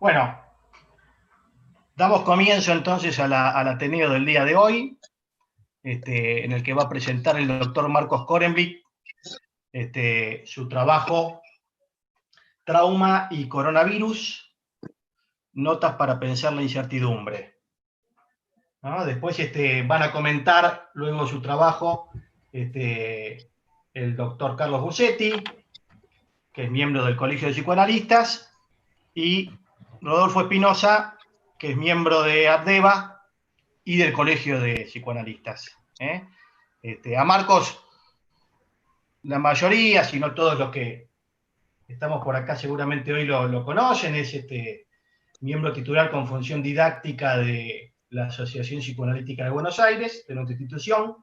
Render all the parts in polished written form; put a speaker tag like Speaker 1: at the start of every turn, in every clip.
Speaker 1: Bueno, damos comienzo entonces al Ateneo del día de hoy, en el que va a presentar el doctor Marcos Korenblick su trabajo Trauma y Coronavirus, notas para pensar la incertidumbre. ¿No? Después van a comentar luego su trabajo el doctor Carlos Bussetti, que es miembro del Colegio de Psicoanalistas, y Rodolfo Espinosa, que es miembro de ADEVA y del Colegio de Psicoanalistas. A Marcos, la mayoría, si no todos los que estamos por acá seguramente hoy lo conocen, es miembro titular con función didáctica de la Asociación Psicoanalítica de Buenos Aires, de nuestra institución.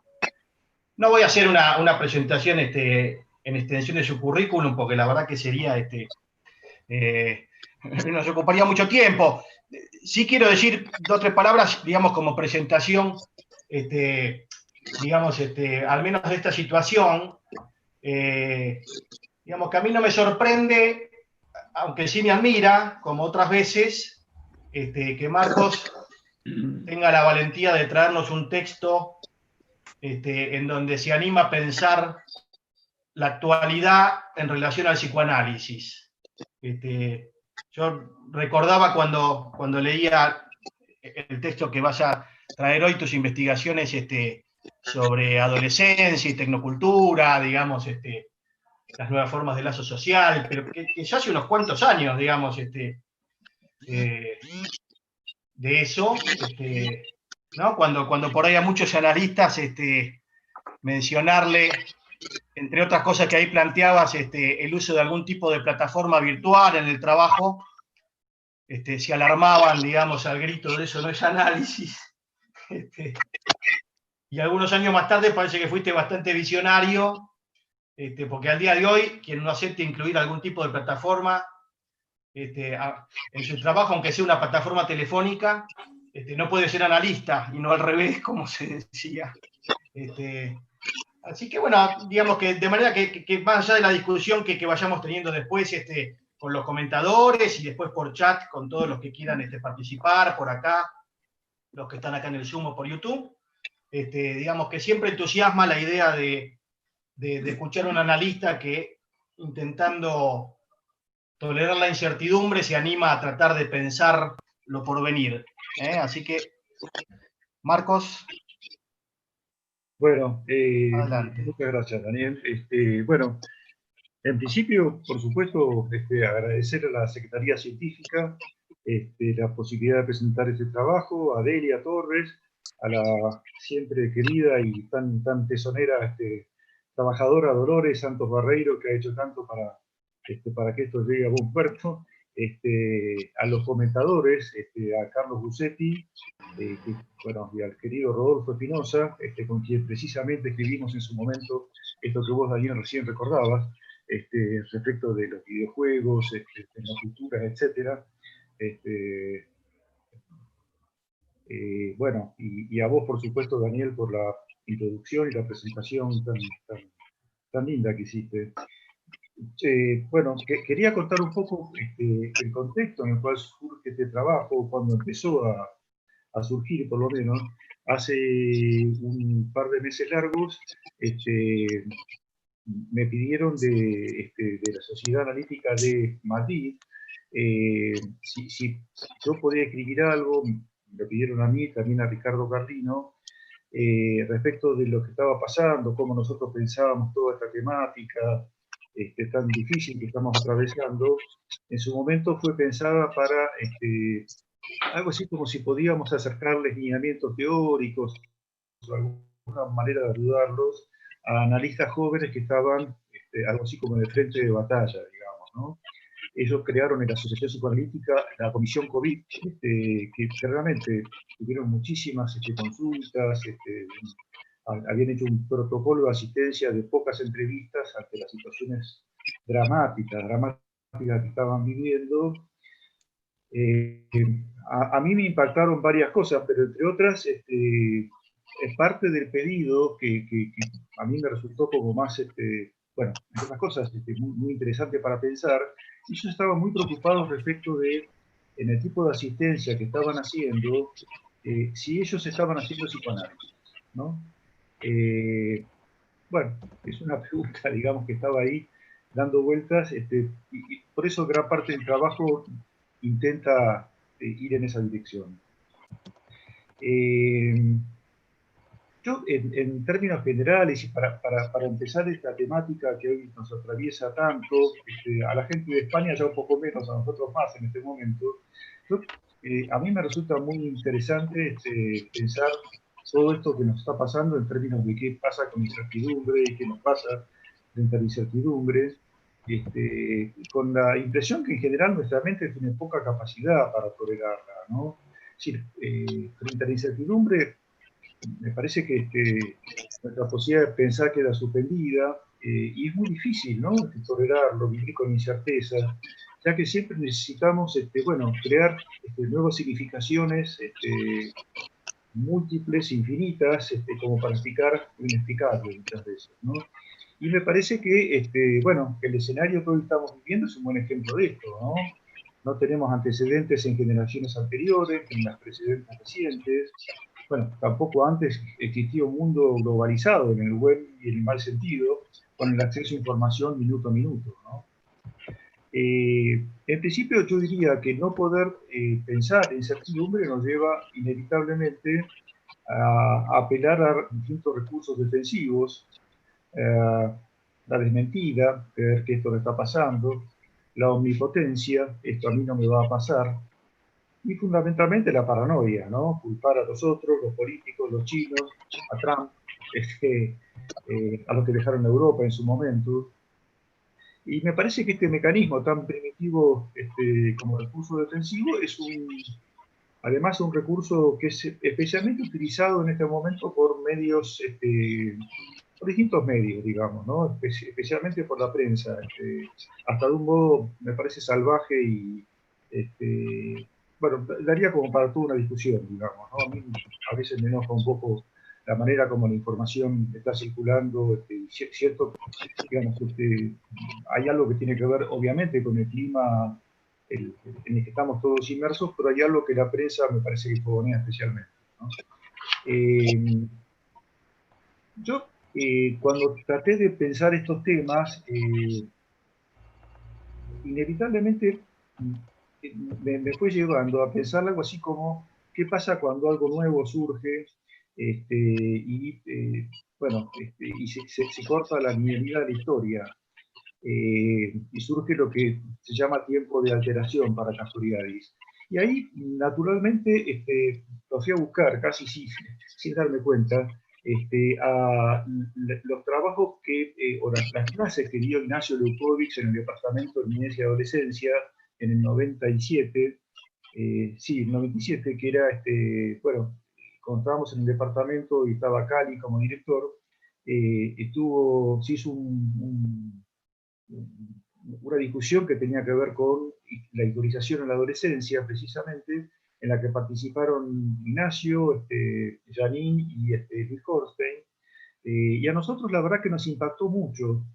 Speaker 1: No voy a hacer una presentación en extensión de su currículum, porque la verdad que sería, nos ocuparía mucho tiempo. Sí quiero decir dos o tres palabras, digamos, como presentación, digamos, al menos de esta situación. Digamos que a mí no me sorprende, aunque sí me admira, como otras veces, que Marcos tenga la valentía de traernos un texto en donde se anima a pensar la actualidad en relación al psicoanálisis. Yo recordaba cuando leía el texto que vas a traer hoy, tus investigaciones sobre adolescencia y tecnocultura, digamos, las nuevas formas de lazo social, pero que ya hace unos cuantos años, digamos, de eso, ¿no? Cuando por ahí a muchos analistas mencionarle, entre otras cosas que ahí planteabas, el uso de algún tipo de plataforma virtual en el trabajo, se alarmaban, digamos, al grito de eso no es análisis. Y algunos años más tarde parece que fuiste bastante visionario, porque al día de hoy, quien no acepte incluir algún tipo de plataforma en su trabajo, aunque sea una plataforma telefónica, no puede ser analista, y no al revés, como se decía. Así que bueno, digamos que de manera que más allá de la discusión que vayamos teniendo después con los comentadores y después por chat con todos los que quieran participar por acá, los que están acá en el Zoom o por YouTube, digamos que siempre entusiasma la idea de escuchar a un analista que, intentando tolerar la incertidumbre, se anima a tratar de pensar lo por venir. Así que, Marcos,
Speaker 2: Bueno,
Speaker 1: adelante.
Speaker 2: muchas gracias, Daniel. Bueno, en principio, por supuesto, agradecer a la Secretaría Científica la posibilidad de presentar este trabajo, a Delia Torres, a la siempre querida y tan tesonera trabajadora Dolores Santos Barreiro, que ha hecho tanto para que esto llegue a buen puerto, a los comentadores, a Carlos Bussetti, bueno, y al querido Rodolfo Espinosa, con quien precisamente escribimos en su momento esto que vos, Daniel, recién recordabas, respecto de los videojuegos, tecnoculturas, etc. Bueno, y a vos, por supuesto, Daniel, por la introducción y la presentación tan linda que hiciste. Bueno, quería contar un poco el contexto en el cual surge este trabajo, cuando empezó a surgir, por lo menos, hace un par de meses largos. Me pidieron de la Sociedad Analítica de Madrid si yo podía escribir algo. Me pidieron a mí, también a Ricardo Carlino, respecto de lo que estaba pasando, cómo nosotros pensábamos toda esta temática tan difícil que estamos atravesando. En su momento fue pensada para algo así como si podíamos acercarles lineamientos teóricos, o alguna manera de ayudarlos a analistas jóvenes que estaban algo así como en el frente de batalla, digamos, ¿no? Ellos crearon en la Asociación Psicoanalítica la Comisión COVID, que realmente tuvieron muchísimas consultas, habían hecho un protocolo de asistencia de pocas entrevistas ante las situaciones dramáticas que estaban viviendo. A mí me impactaron varias cosas, pero entre otras, es parte del pedido que a mí me resultó como más, bueno, entre otras cosas, muy interesante para pensar. Ellos estaban muy preocupados respecto de en el tipo de asistencia que estaban haciendo, si ellos estaban haciendo psicoanálisis, ¿no? Bueno, es una pregunta, digamos, que estaba ahí dando vueltas, y por eso gran parte del trabajo intenta ir en esa dirección. Yo, en términos generales, y para empezar esta temática que hoy nos atraviesa tanto, a la gente de España ya un poco menos, a nosotros más en este momento, yo, a mí me resulta muy interesante pensar todo esto que nos está pasando en términos de qué pasa con incertidumbre y qué nos pasa frente a la incertidumbre, con la impresión que en general nuestra mente tiene poca capacidad para tolerarla, ¿no? Es decir, frente a la incertidumbre, me parece que nuestra posibilidad de pensar queda suspendida, y es muy difícil, ¿no? Tolerarlo, vivir con incerteza, ya que siempre necesitamos, bueno, crear nuevas significaciones, múltiples, infinitas, como para explicar lo inexplicable muchas veces, ¿no? Y me parece que, bueno, el escenario que hoy estamos viviendo es un buen ejemplo de esto, ¿no? No tenemos antecedentes en generaciones anteriores, en las precedentes recientes. Bueno, tampoco antes existía un mundo globalizado en el buen y en el mal sentido, con el acceso a información minuto a minuto, ¿no? En principio yo diría que no poder pensar en incertidumbre nos lleva inevitablemente a apelar a distintos recursos defensivos, la desmentida, creer que esto me está pasando, la omnipotencia, esto a mí no me va a pasar, y fundamentalmente la paranoia, ¿no? Culpar a los otros, los políticos, los chinos, a Trump, a los que dejaron Europa en su momento. Y me parece que este mecanismo tan primitivo como recurso defensivo es además un recurso que es especialmente utilizado en este momento por medios, por distintos medios, digamos, ¿no? Especialmente por la prensa, hasta de un modo, me parece, salvaje y, bueno, daría como para toda una discusión, digamos, ¿no? A mí a veces me enoja un poco la manera como la información está circulando, cierto, digamos, hay algo que tiene que ver, obviamente, con el clima en el que estamos todos inmersos, pero hay algo que la prensa me parece que fogonea especialmente, ¿no? Yo, cuando traté de pensar estos temas, inevitablemente me fue llevando a pensar algo así como, ¿qué pasa cuando algo nuevo surge bueno, y se corta la linealidad de la historia? Y surge lo que se llama tiempo de alteración para Castoriadis. Y ahí, naturalmente, lo fui a buscar, casi sin darme cuenta, a los trabajos o las clases que dio Ignacio Leucovich en el Departamento de Niñez y Adolescencia en el 97, sí, el 97, que era, bueno, cuando estábamos en el departamento y estaba Cali como director, se hizo una discusión que tenía que ver con la historización en la adolescencia, precisamente, en la que participaron Ignacio, Janine y Luis Horstein. Y a nosotros la verdad que nos impactó mucho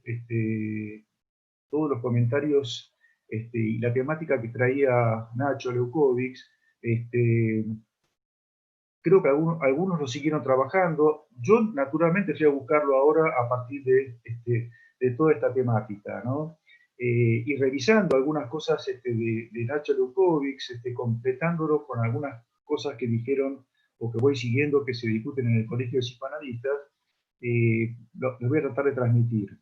Speaker 2: todos los comentarios y la temática que traía Nacho Leucovich. Creo que algunos lo siguieron trabajando. Yo naturalmente fui a buscarlo ahora a partir de toda esta temática, ¿no? Y revisando algunas cosas de Nacho Leucovich, completándolo con algunas cosas que dijeron o que voy siguiendo que se discuten en el Colegio de Psicoanalistas, los voy a tratar de transmitir.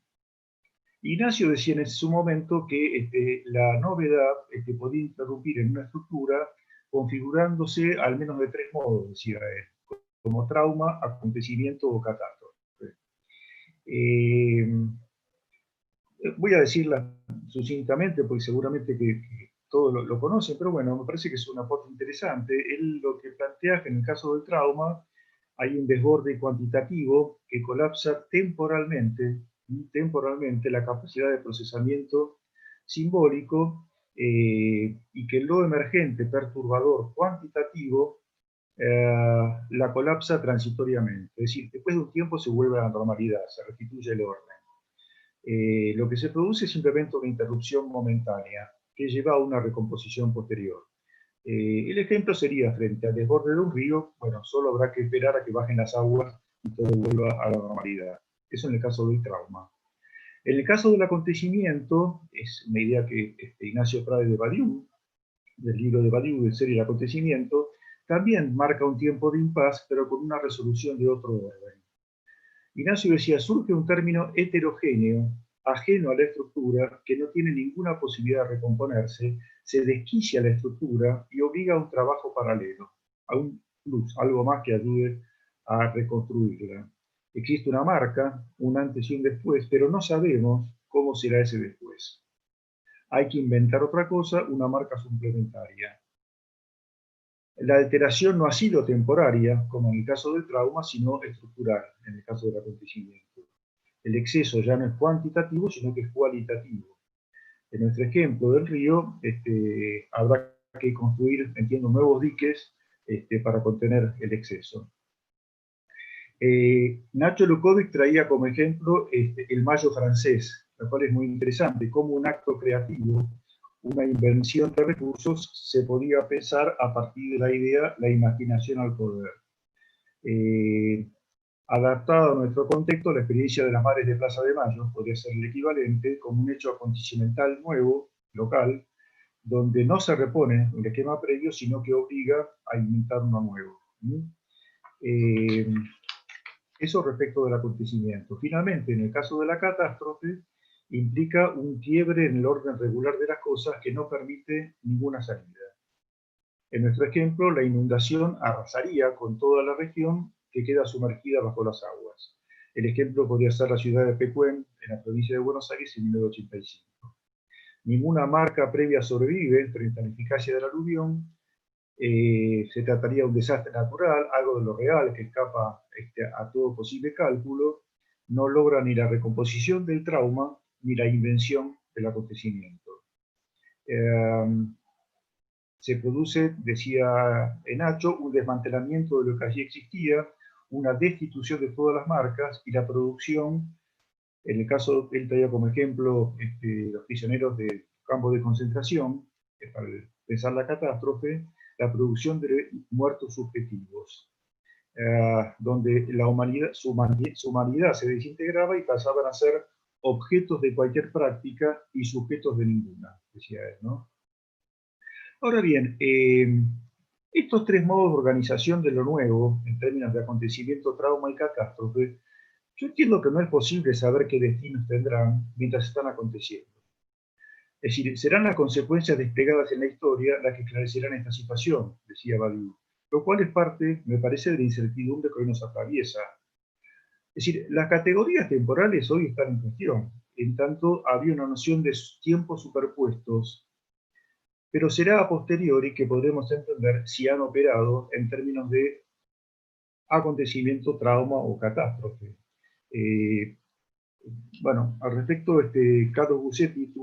Speaker 2: Ignacio decía en su momento que la novedad podía interrumpir en una estructura configurándose al menos de tres modos, decía él, como trauma, acontecimiento o catástrofe. Voy a decirla sucintamente, porque seguramente que todos lo conocen, pero bueno, me parece que es un aporte interesante. Él lo que plantea es que en el caso del trauma hay un desborde cuantitativo que colapsa temporalmente la capacidad de procesamiento simbólico, y que lo emergente perturbador cuantitativo la colapsa transitoriamente. Es decir, después de un tiempo se vuelve a la normalidad, se restituye el orden. Lo que se produce es simplemente una interrupción momentánea que lleva a una recomposición posterior. El ejemplo sería frente al desborde de un río, bueno, solo habrá que esperar a que bajen las aguas y todo vuelva a la normalidad. Eso en el caso del trauma. En el caso del acontecimiento, es una idea que Ignacio Prade de Badiou, del libro de Badiou, de Ser y el acontecimiento, también marca un tiempo de impas, pero con una resolución de otro orden. Ignacio decía, surge un término heterogéneo, ajeno a la estructura, que no tiene ninguna posibilidad de recomponerse, se desquicia la estructura y obliga a un trabajo paralelo, a un plus, algo más que ayude a reconstruirla. Existe una marca, un antes y un después, pero no sabemos cómo será ese después. Hay que inventar otra cosa, una marca suplementaria. La alteración no ha sido temporaria, como en el caso del trauma, sino estructural, en el caso del acontecimiento. El exceso ya no es cuantitativo, sino que es cualitativo. En nuestro ejemplo del río, habrá que construir, entiendo, nuevos diques para contener el exceso. Nacho Lukovic traía como ejemplo el Mayo francés, lo cual es muy interesante, cómo un acto creativo, una invención de recursos, se podía pensar a partir de la idea, la imaginación al poder. Adaptado a nuestro contexto, la experiencia de las Madres de Plaza de Mayo podría ser el equivalente como un hecho acontecimental nuevo, local, donde no se repone el esquema previo, sino que obliga a inventar uno nuevo. Eso respecto del acontecimiento. Finalmente, en el caso de la catástrofe, implica un quiebre en el orden regular de las cosas que no permite ninguna salida. En nuestro ejemplo, la inundación arrasaría con toda la región que queda sumergida bajo las aguas. El ejemplo podría ser la ciudad de Pecuén, en la provincia de Buenos Aires, en 1985. Ninguna marca previa sobrevive frente a la eficacia del aluvión. Se trataría de un desastre natural, algo de lo real que escapa a todo posible cálculo. No logra ni la recomposición del trauma ni la invención del acontecimiento. Se produce, decía Nacho, un desmantelamiento de lo que allí existía, una destitución de todas las marcas y la producción, en el caso, él traía como ejemplo los prisioneros de campos de concentración, para pensar la catástrofe, la producción de muertos subjetivos, donde la humanidad, su humanidad se desintegraba y pasaban a ser objetos de cualquier práctica y sujetos de ninguna, decía él, ¿no? Ahora bien, estos tres modos de organización de lo nuevo, en términos de acontecimiento, trauma y catástrofe, yo entiendo que no es posible saber qué destinos tendrán mientras están aconteciendo. Es decir, serán las consecuencias desplegadas en la historia las que esclarecerán esta situación, decía Badiou, lo cual es parte, me parece, de la incertidumbre que hoy nos atraviesa. Es decir, las categorías temporales hoy están en cuestión, en tanto había una noción de tiempos superpuestos, pero será a posteriori que podremos entender si han operado en términos de acontecimiento, trauma o catástrofe. Bueno, al respecto, Carlos Bussetti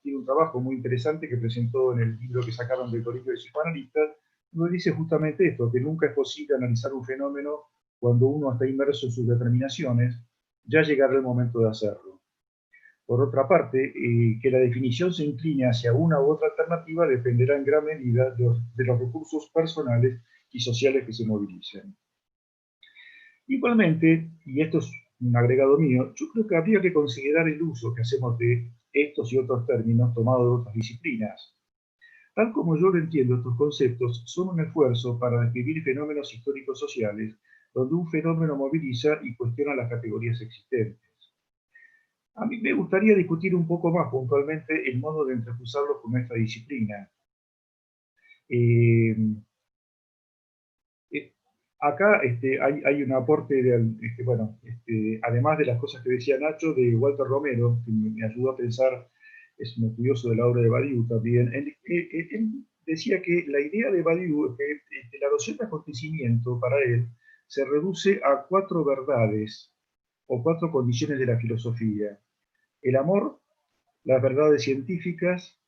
Speaker 2: tiene un trabajo muy interesante que presentó en el libro que sacaron del Colegio de Psicoanalistas, donde dice justamente esto, que nunca es posible analizar un fenómeno cuando uno está inmerso en sus determinaciones, ya llegará el momento de hacerlo. Por otra parte, que la definición se incline hacia una u otra alternativa dependerá en gran medida de los recursos personales y sociales que se movilicen. Igualmente, y esto es un agregado mío, yo creo que habría que considerar el uso que hacemos de estos y otros términos tomados de otras disciplinas. Tal como yo lo entiendo, estos conceptos son un esfuerzo para describir fenómenos históricos sociales, donde un fenómeno moviliza y cuestiona las categorías existentes. A mí me gustaría discutir un poco más puntualmente el modo de entrepusarlos con esta disciplina. Acá hay un aporte, además de las cosas que decía Nacho, de Walter Romero, que me ayudó a pensar, es un estudioso de la obra de Badiou también. Él decía que la idea de Badiou es que la noción de acontecimiento para él se reduce a 4 verdades o 4 condiciones de la filosofía: el amor, las verdades científicas,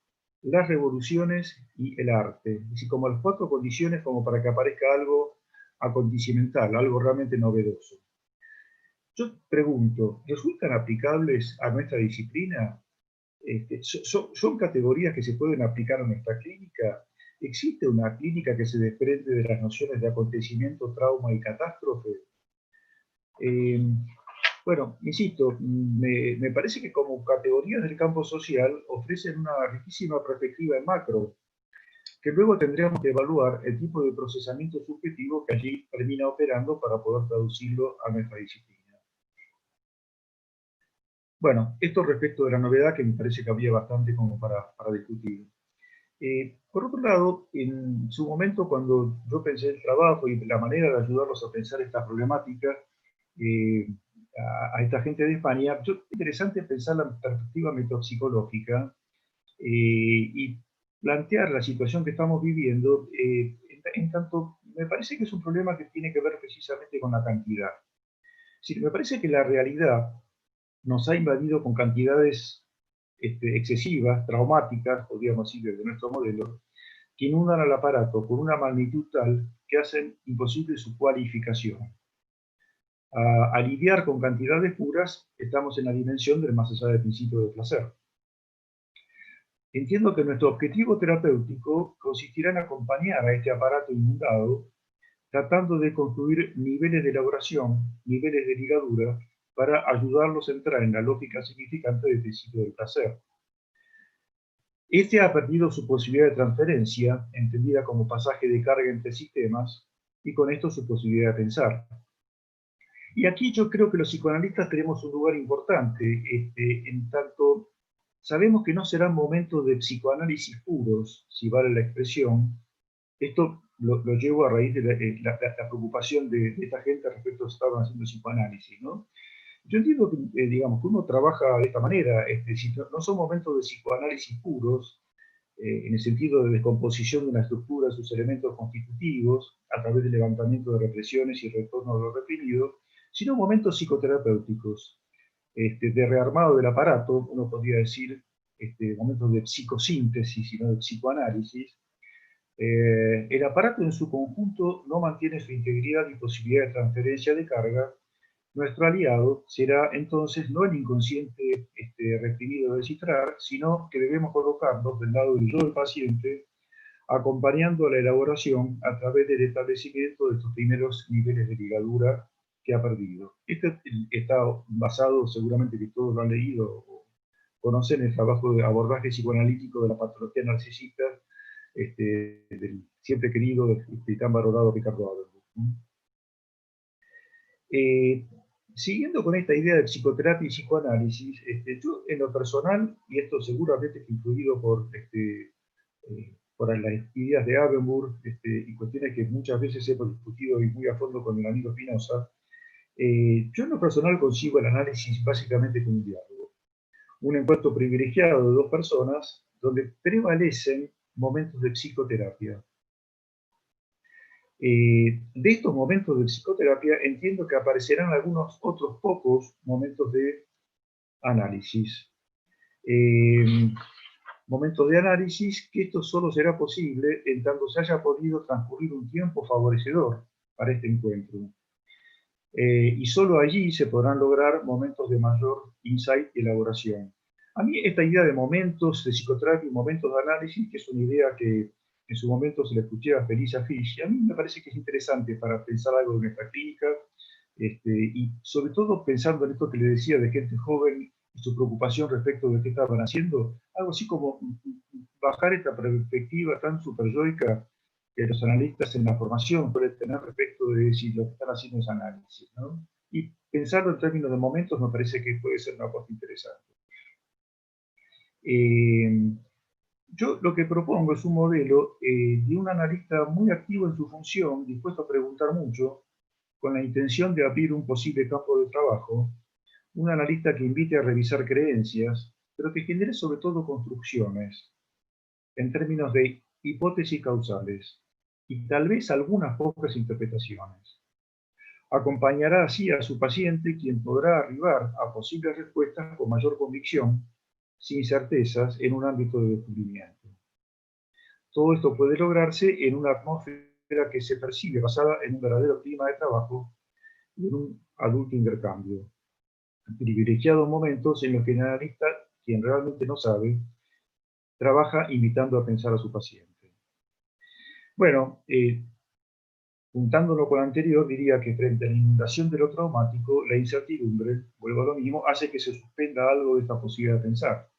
Speaker 2: las revoluciones y el arte. Es decir, como las 4 condiciones como para que aparezca algo acontecimental, algo realmente novedoso. Yo pregunto, ¿resultan aplicables a nuestra disciplina? ¿Son categorías que se pueden aplicar a nuestra clínica? ¿existe una clínica que se desprende de las nociones de acontecimiento, trauma y catástrofe? Bueno, insisto, me parece que como categorías del campo social ofrecen una riquísima perspectiva en macro, que luego tendríamos que evaluar el tipo de procesamiento subjetivo que allí termina operando para poder traducirlo a nuestra disciplina. Bueno, esto respecto de la novedad, que me parece que había bastante como para discutir. Por otro lado, en su momento, cuando yo pensé el trabajo y la manera de ayudarlos a pensar esta problemática, a esta gente de España, es interesante pensar la perspectiva metapsicológica y plantear la situación que estamos viviendo, en tanto me parece que es un problema que tiene que ver precisamente con la cantidad. Sí, me parece que la realidad nos ha invadido con cantidades excesivas, traumáticas, podríamos decir desde nuestro modelo, que inundan al aparato con una magnitud tal que hacen imposible su cualificación. A lidiar con cantidades puras, estamos en la dimensión del más allá del principio del placer. Entiendo que nuestro objetivo terapéutico consistirá en acompañar a este aparato inundado, tratando de construir niveles de elaboración, niveles de ligadura, para ayudarlos a entrar en la lógica significante del principio del placer. Este ha perdido su posibilidad de transferencia, entendida como pasaje de carga entre sistemas, y con esto su posibilidad de pensar. Y aquí yo creo que los psicoanalistas tenemos un lugar importante, en tanto sabemos que no serán momentos de psicoanálisis puros, si vale la expresión. Esto lo llevo a raíz de la preocupación de esta gente respecto a que estaban haciendo psicoanálisis, ¿no? Yo entiendo que, digamos, que uno trabaja de esta manera, si no son momentos de psicoanálisis puros, en el sentido de descomposición de una estructura de sus elementos constitutivos, a través del levantamiento de represiones y retorno de lo reprimido, sino momentos psicoterapéuticos, de rearmado del aparato, uno podría decir, momentos de psicosíntesis y no de psicoanálisis. El aparato en su conjunto no mantiene su integridad y posibilidad de transferencia de carga. Nuestro aliado será entonces no el inconsciente reprimido de descifrar, sino que debemos colocarnos del lado del yo del paciente, acompañando a la elaboración a través del establecimiento de estos primeros niveles de ligadura que ha perdido. Este está basado, seguramente que todos lo han leído o conocen, el trabajo de abordaje psicoanalítico de la patología narcisista, del siempre querido y tan valorado Ricardo Abenbourg. Siguiendo con esta idea de psicoterapia y psicoanálisis, yo en lo personal, y esto seguramente es influido por las ideas de Abenbourg y cuestiones que muchas veces hemos discutido y muy a fondo con el amigo Spinoza, yo en lo personal consigo el análisis básicamente con un diálogo. Un encuentro privilegiado de dos personas donde prevalecen momentos de psicoterapia. De estos momentos de psicoterapia entiendo que aparecerán algunos otros pocos momentos de análisis. Momentos de análisis que esto solo será posible en tanto se haya podido transcurrir un tiempo favorecedor para este encuentro. Y solo allí se podrán lograr momentos de mayor insight y elaboración. A mí esta idea de momentos de psicoterapia y momentos de análisis, que es una idea que en su momento se la escuché a Felicia Fish, y a mí me parece que es interesante para pensar algo de nuestra clínica, y sobre todo pensando en esto que le decía de gente joven y su preocupación respecto de qué estaban haciendo, algo así como bajar esta perspectiva tan superyoica que los analistas en la formación pueden tener respecto de si lo que están haciendo es análisis, ¿no? Y pensarlo en términos de momentos me parece que puede ser una cosa interesante. Yo lo que propongo es un modelo de un analista muy activo en su función, dispuesto a preguntar mucho, con la intención de abrir un posible campo de trabajo, un analista que invite a revisar creencias, pero que genere sobre todo construcciones, en términos de hipótesis causales, y tal vez algunas pocas interpretaciones. Acompañará así a su paciente, quien podrá arribar a posibles respuestas con mayor convicción, sin certezas, en un ámbito de descubrimiento. Todo esto puede lograrse en una atmósfera que se percibe basada en un verdadero clima de trabajo y en un adulto intercambio. Privilegiados momentos en los que el analista, quien realmente no sabe, trabaja invitando a pensar a su paciente. Bueno, juntándolo con lo anterior, diría que frente a la inundación de lo traumático, la incertidumbre, vuelvo a lo mismo, hace que se suspenda algo de esta posibilidad de pensar.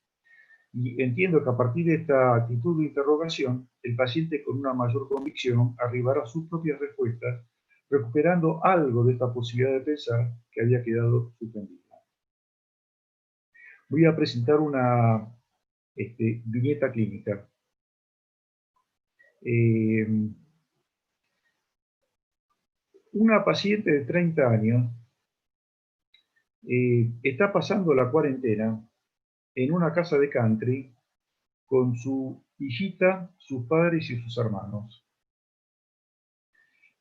Speaker 2: Y entiendo que a partir de esta actitud de interrogación, el paciente con una mayor convicción arribará a sus propias respuestas, recuperando algo de esta posibilidad de pensar que había quedado suspendida. Voy a presentar una viñeta clínica. Una paciente de 30 años está pasando la cuarentena en una casa de country con su hijita, sus padres y sus hermanos.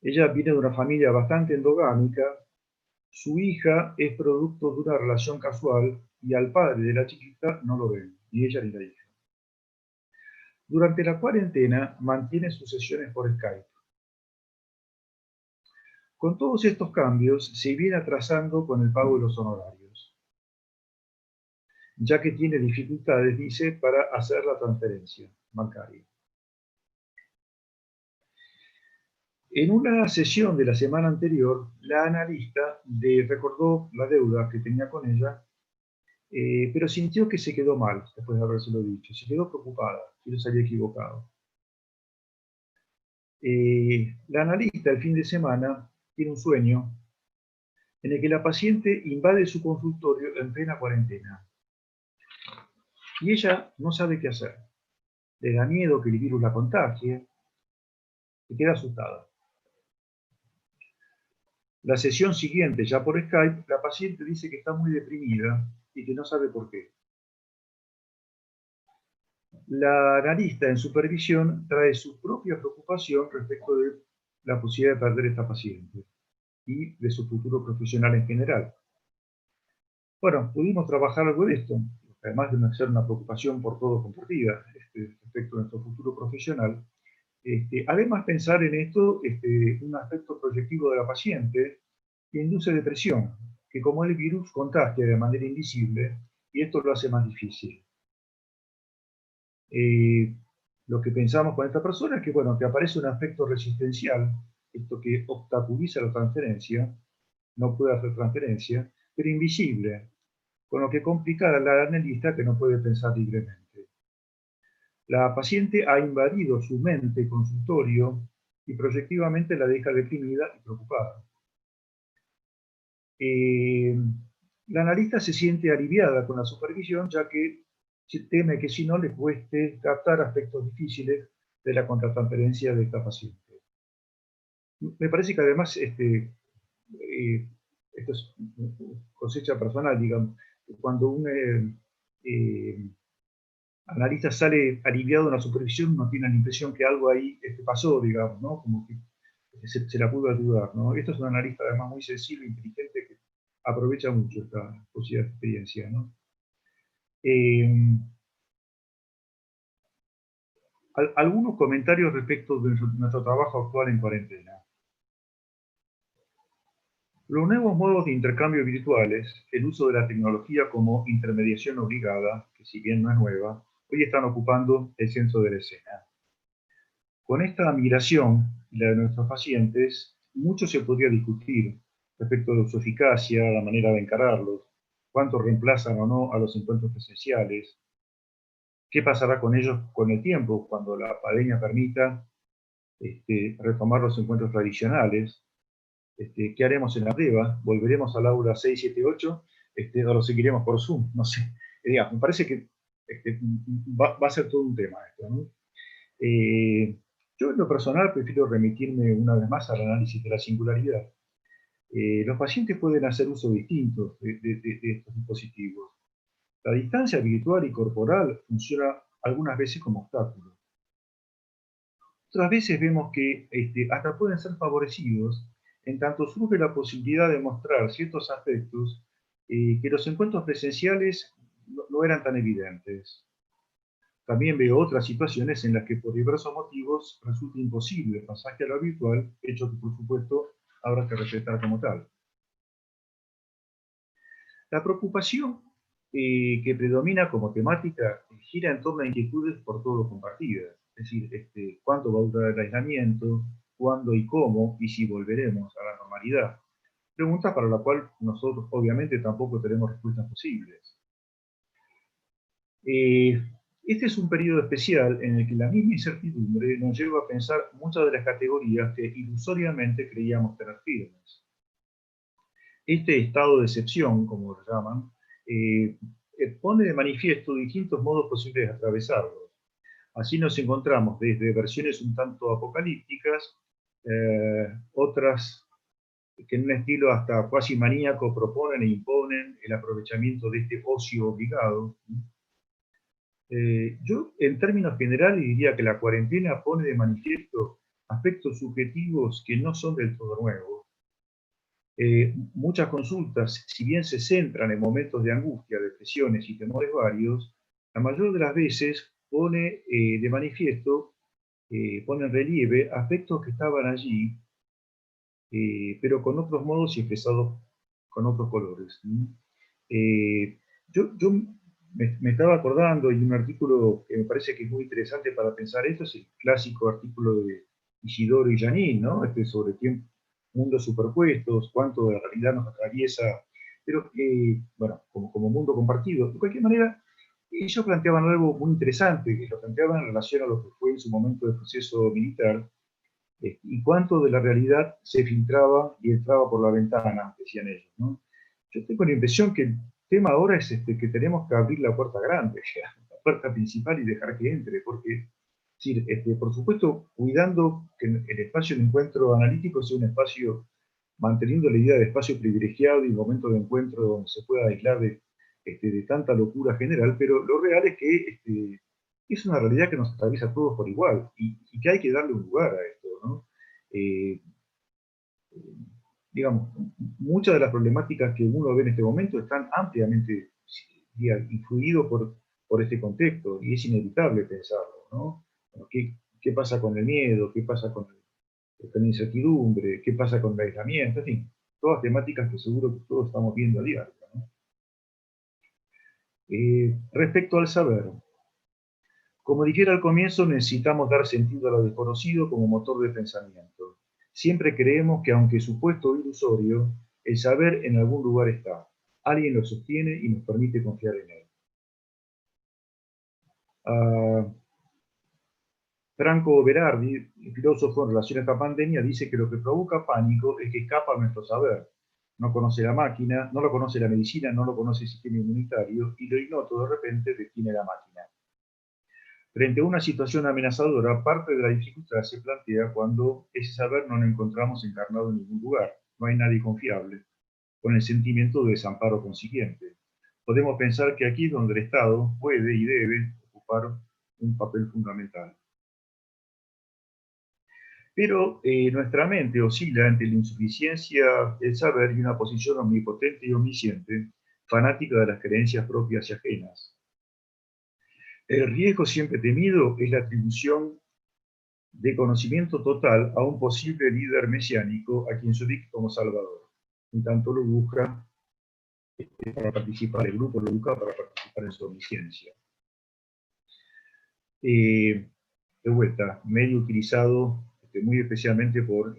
Speaker 2: Ella viene de una familia bastante endogámica. Su hija es producto de una relación casual y al padre de la chiquita no lo ven, ni ella ni la hija. Durante la cuarentena mantiene sus sesiones por Skype. Con todos estos cambios se viene atrasando con el pago de los honorarios, ya que tiene dificultades, dice, para hacer la transferencia bancaria. En una sesión de la semana anterior, la analista le recordó la deuda que tenía con ella, pero sintió que se quedó mal después de habérselo dicho. Se quedó preocupada, que no se había equivocado. La analista el fin de semana tiene un sueño en el que la paciente invade su consultorio en plena cuarentena. Y ella no sabe qué hacer. Le da miedo que el virus la contagie. Se queda asustada. La sesión siguiente, ya por Skype, la paciente dice que está muy deprimida y que no sabe por qué. La analista en supervisión trae su propia preocupación respecto de la posibilidad de perder a esta paciente y de su futuro profesional en general. Bueno, pudimos trabajar algo de esto, además de ser una preocupación por todo compartida respecto a nuestro futuro profesional. Además, pensar en esto, un aspecto proyectivo de la paciente que induce depresión, que como el virus contagia de manera invisible y esto lo hace más difícil. Lo que pensamos con esta persona es que, bueno, que aparece un aspecto resistencial, esto que obstaculiza la transferencia, no puede hacer transferencia, pero invisible, con lo que complica a la analista que no puede pensar libremente. La paciente ha invadido su mente consultorio y proyectivamente la deja deprimida y preocupada. La analista se siente aliviada con la supervisión, ya que se teme que si no le cueste captar aspectos difíciles de la contratransferencia de esta paciente. Me parece que además, esto es cosecha personal, digamos, cuando un analista sale aliviado de una supervisión, uno tiene la impresión que algo ahí pasó, digamos, ¿no? Como que se la pudo ayudar, ¿no? Esto es un analista además muy sensible, inteligente, que aprovecha mucho esta posibilidad de experiencia, ¿no? Algunos comentarios respecto de nuestro trabajo actual en cuarentena. Los nuevos modos de intercambio virtuales, el uso de la tecnología como intermediación obligada, que si bien no es nueva, hoy están ocupando el centro de la escena. Con esta migración, la de nuestros pacientes, mucho se podría discutir respecto de su eficacia, la manera de encararlos, cuánto reemplazan o no a los encuentros presenciales, qué pasará con ellos con el tiempo, cuando la pandemia permita retomar los encuentros tradicionales, qué haremos en la prueba, volveremos al aula 678, o lo seguiremos por Zoom, no sé. Me parece que va a ser todo un tema esto, ¿no? Yo en lo personal prefiero remitirme una vez más al análisis de la singularidad. Los pacientes pueden hacer uso distinto de estos dispositivos. La distancia virtual y corporal funciona algunas veces como obstáculo. Otras veces vemos que hasta pueden ser favorecidos en tanto surge la posibilidad de mostrar ciertos aspectos que los encuentros presenciales no eran tan evidentes. También veo otras situaciones en las que por diversos motivos resulta imposible el pasaje a lo virtual, hecho que por supuesto habrá que respetar como tal. La preocupación que predomina como temática gira en torno a inquietudes por todo compartidas. Es decir, cuánto va a durar el aislamiento, cuándo y cómo, y si volveremos a la normalidad. Preguntas para la cual nosotros obviamente tampoco tenemos respuestas posibles. Este es un periodo especial en el que la misma incertidumbre nos lleva a pensar muchas de las categorías que ilusoriamente creíamos tener firmes. Este estado de excepción, como lo llaman, pone de manifiesto distintos modos posibles de atravesarlo. Así nos encontramos desde versiones un tanto apocalípticas, otras que en un estilo hasta cuasi maníaco proponen e imponen el aprovechamiento de este ocio obligado. Yo, en términos generales, diría que la cuarentena pone de manifiesto aspectos subjetivos que no son del todo nuevos. Muchas consultas, si bien se centran en momentos de angustia, depresiones y temores varios, la mayor de las veces pone de manifiesto, pone en relieve aspectos que estaban allí, pero con otros modos y expresados con otros colores. Yo me estaba acordando, y un artículo que me parece que es muy interesante para pensar esto, es el clásico artículo de Isidoro y Janín, ¿no? Sobre mundos superpuestos, cuánto de realidad nos atraviesa, pero bueno, como mundo compartido. De cualquier manera, ellos planteaban algo muy interesante, que lo planteaban en relación a lo que fue en su momento el proceso militar, y cuánto de la realidad se filtraba y entraba por la ventana, decían ellos, ¿no? Yo tengo la impresión que el tema ahora es que tenemos que abrir la puerta grande, la puerta principal y dejar que entre, porque, sí, por supuesto, cuidando que el espacio de encuentro analítico sea un espacio, manteniendo la idea de espacio privilegiado y un momento de encuentro donde se pueda aislar de tanta locura general, pero lo real es que es una realidad que nos atraviesa a todos por igual y que hay que darle un lugar a esto, ¿no? Eh, digamos, muchas de las problemáticas que uno ve en este momento están ampliamente influidos por este contexto y es inevitable pensarlo, ¿no? Bueno, ¿qué pasa con el miedo? ¿Qué pasa con la incertidumbre? ¿Qué pasa con el aislamiento? En fin, todas temáticas que seguro que todos estamos viendo a diario, ¿no? Respecto al saber, como dijera al comienzo, necesitamos dar sentido a lo desconocido como motor de pensamiento. Siempre creemos que, aunque supuesto o ilusorio, el saber en algún lugar está. Alguien lo sostiene y nos permite confiar en él. Franco Berardi, filósofo en relación a esta pandemia, dice que lo que provoca pánico es que escapa a nuestro saber. No conoce la máquina, no lo conoce la medicina, no lo conoce el sistema inmunitario y lo ignoto de repente detiene la máquina. Frente a una situación amenazadora, parte de la dificultad se plantea cuando ese saber no lo encontramos encarnado en ningún lugar. No hay nadie confiable, con el sentimiento de desamparo consiguiente. Podemos pensar que aquí es donde el Estado puede y debe ocupar un papel fundamental. Pero nuestra mente oscila entre la insuficiencia del saber y una posición omnipotente y omnisciente, fanática de las creencias propias y ajenas. El riesgo siempre temido es la atribución de conocimiento total a un posible líder mesiánico a quien se ubique como salvador. En tanto lo busca para participar, el grupo lo busca para participar en su omnisciencia. De vuelta, medio utilizado muy especialmente por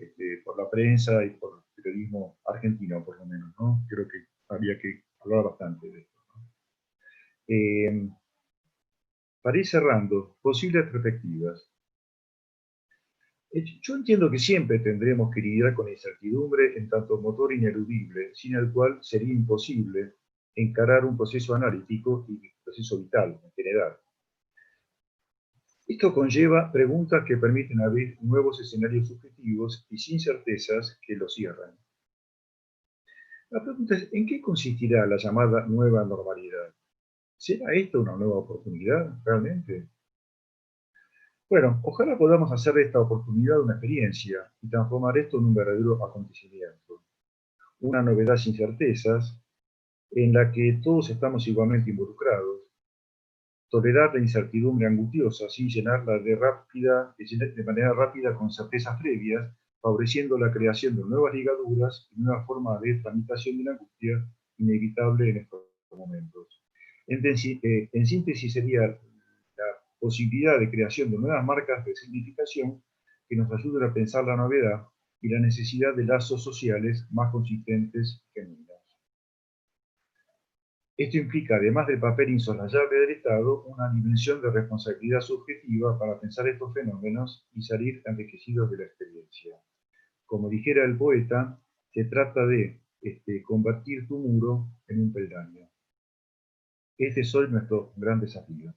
Speaker 2: la prensa y por el periodismo argentino, por lo menos, ¿no? Creo que habría que hablar bastante de esto, ¿no? Para ir cerrando, posibles perspectivas. Yo entiendo que siempre tendremos que lidiar con la incertidumbre en tanto motor ineludible, sin el cual sería imposible encarar un proceso analítico y un proceso vital en general. Esto conlleva preguntas que permiten abrir nuevos escenarios subjetivos y sin certezas que los cierran. La pregunta es, ¿en qué consistirá la llamada nueva normalidad? ¿Será esto una nueva oportunidad realmente? Bueno, ojalá podamos hacer de esta oportunidad una experiencia y transformar esto en un verdadero acontecimiento. Una novedad sin certezas, en la que todos estamos igualmente involucrados. Tolerar la incertidumbre angustiosa sin llenarla de manera rápida con certezas previas, favoreciendo la creación de nuevas ligaduras y nuevas formas de tramitación de la angustia inevitable en estos momentos. En síntesis sería la posibilidad de creación de nuevas marcas de significación que nos ayuden a pensar la novedad y la necesidad de lazos sociales más consistentes y genuinos. Esto implica, además del papel insoslayable del Estado, una dimensión de responsabilidad subjetiva para pensar estos fenómenos y salir enriquecidos de la experiencia. Como dijera el poeta, se trata de convertir tu muro en un peldaño. Este es hoy nuestro gran desafío.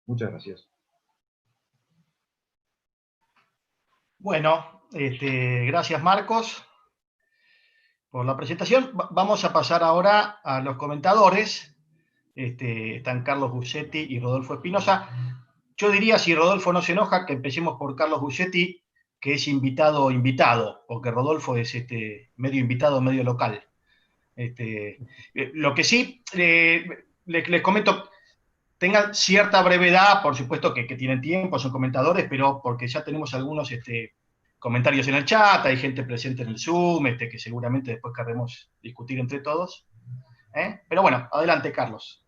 Speaker 2: Muchas gracias.
Speaker 1: Bueno, gracias Marcos por la presentación. Vamos a pasar ahora a los comentadores. Están Carlos Bussetti y Rodolfo Espinosa. Yo diría, si Rodolfo no se enoja, que empecemos por Carlos Bussetti, que es invitado, porque Rodolfo es medio invitado, medio local. Lo que sí, les comento, tengan cierta brevedad, por supuesto que tienen tiempo, son comentadores, pero porque ya tenemos algunos comentarios en el chat, hay gente presente en el Zoom, que seguramente después querremos discutir entre todos. Pero bueno, adelante, Carlos.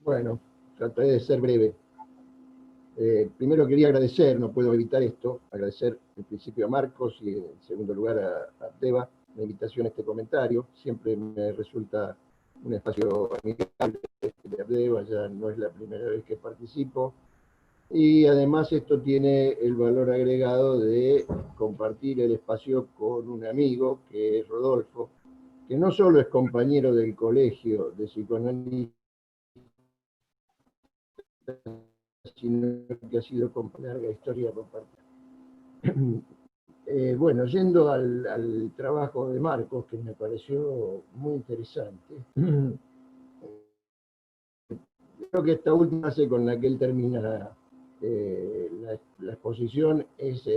Speaker 3: Bueno, trataré de ser breve. Primero quería agradecer, no puedo evitar esto, agradecer en principio a Marcos y en segundo lugar a Teba la invitación a este comentario. Siempre me resulta un espacio amigable de Teba, ya no es la primera vez que participo. Y además esto tiene el valor agregado de compartir el espacio con un amigo, que es Rodolfo, que no solo es compañero del colegio de psicoanálisis, sino que ha sido con larga historia compartida. Bueno, yendo al trabajo de Marcos, que me pareció muy interesante, creo que esta última frase con la que él termina la exposición es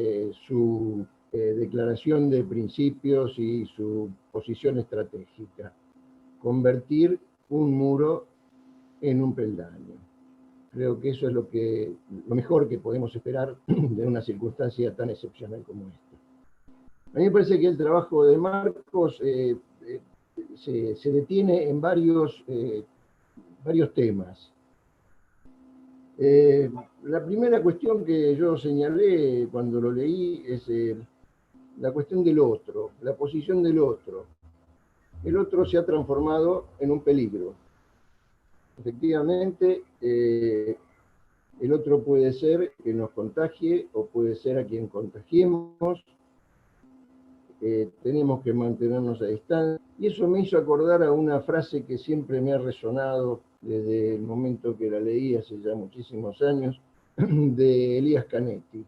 Speaker 3: su declaración de principios y su posición estratégica: convertir un muro en un peldaño. Creo que eso es lo mejor que podemos esperar de una circunstancia tan excepcional como esta. A mí me parece que el trabajo de Marcos se detiene en varios temas. La primera cuestión que yo señalé cuando lo leí es la cuestión del otro, la posición del otro. El otro se ha transformado en un peligro. Efectivamente, el otro puede ser que nos contagie o puede ser a quien contagiemos. Tenemos que mantenernos a distancia. Y eso me hizo acordar a una frase que siempre me ha resonado desde el momento que la leí hace ya muchísimos años, de Elías Canetti.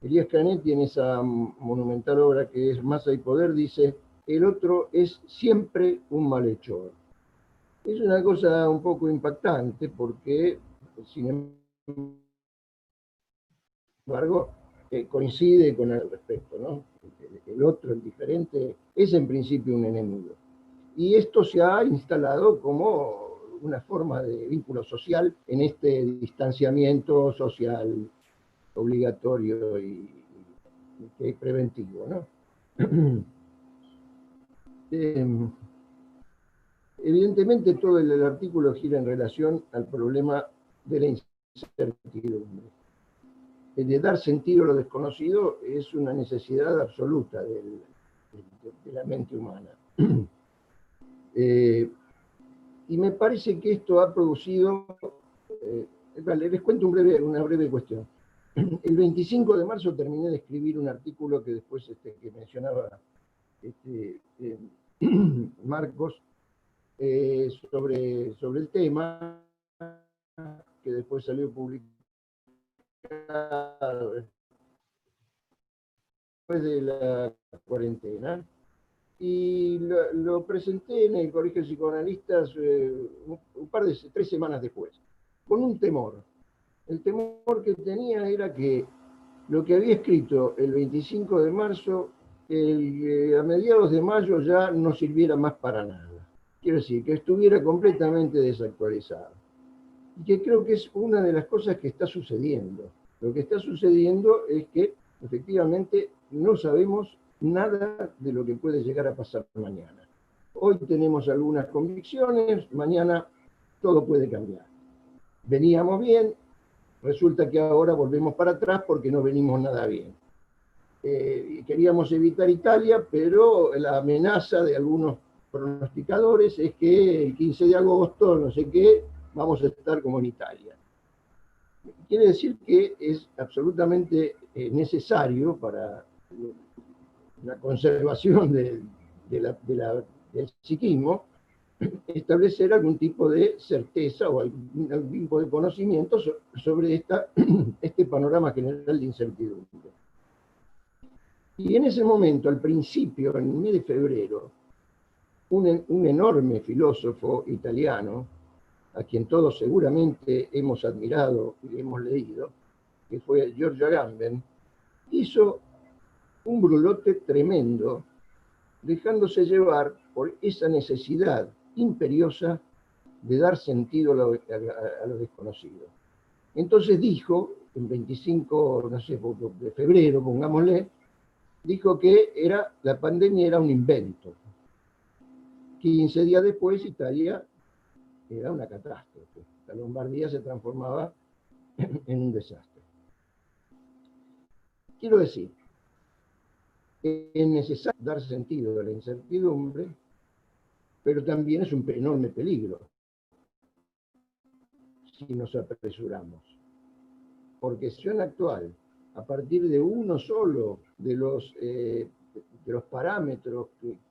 Speaker 3: Elías Canetti, en esa monumental obra que es Masa y Poder, dice: el otro es siempre un malhechor. Es una cosa un poco impactante porque, sin embargo, coincide con el respecto, ¿no? El otro, el diferente, es en principio un enemigo. Y esto se ha instalado como una forma de vínculo social en este distanciamiento social obligatorio y preventivo, ¿no? Evidentemente todo el artículo gira en relación al problema de la incertidumbre. El de dar sentido a lo desconocido es una necesidad absoluta de la mente humana. Y me parece que esto ha producido... les cuento una breve cuestión. El 25 de marzo terminé de escribir un artículo que después que mencionaba Marcos, sobre el tema, que después salió publicado después de la cuarentena, y lo presenté en el Colegio de Psicoanalistas un par de 3 semanas después, con un temor. El temor que tenía era que lo que había escrito el 25 de marzo, a mediados de mayo ya no sirviera más para nada. Quiero decir, que estuviera completamente desactualizado. Y que creo que es una de las cosas que está sucediendo. Lo que está sucediendo es que efectivamente no sabemos nada de lo que puede llegar a pasar mañana. hoy tenemos algunas convicciones, mañana todo puede cambiar. Veníamos bien, resulta que ahora volvemos para atrás porque no venimos nada bien. Queríamos evitar Italia, pero la amenaza de algunos pronosticadores es que el 15 de agosto, no sé qué, vamos a estar como en Italia. Quiere decir que es absolutamente necesario para la conservación del psiquismo establecer algún tipo de certeza o algún tipo de conocimiento sobre este panorama general de incertidumbre. Y en ese momento, al principio, en el mes de febrero, un enorme filósofo italiano, a quien todos seguramente hemos admirado y hemos leído, que fue Giorgio Agamben, hizo un brulote tremendo, dejándose llevar por esa necesidad imperiosa de dar sentido a lo desconocido. Entonces dijo, el 25, no sé, de febrero, pongámosle, dijo que la pandemia era un invento. 15 días después, Italia era una catástrofe. La Lombardía se transformaba en un desastre. Quiero decir, es necesario dar sentido a la incertidumbre, pero también es un enorme peligro si nos apresuramos. Porque la situación actual, a partir de uno solo de los parámetros,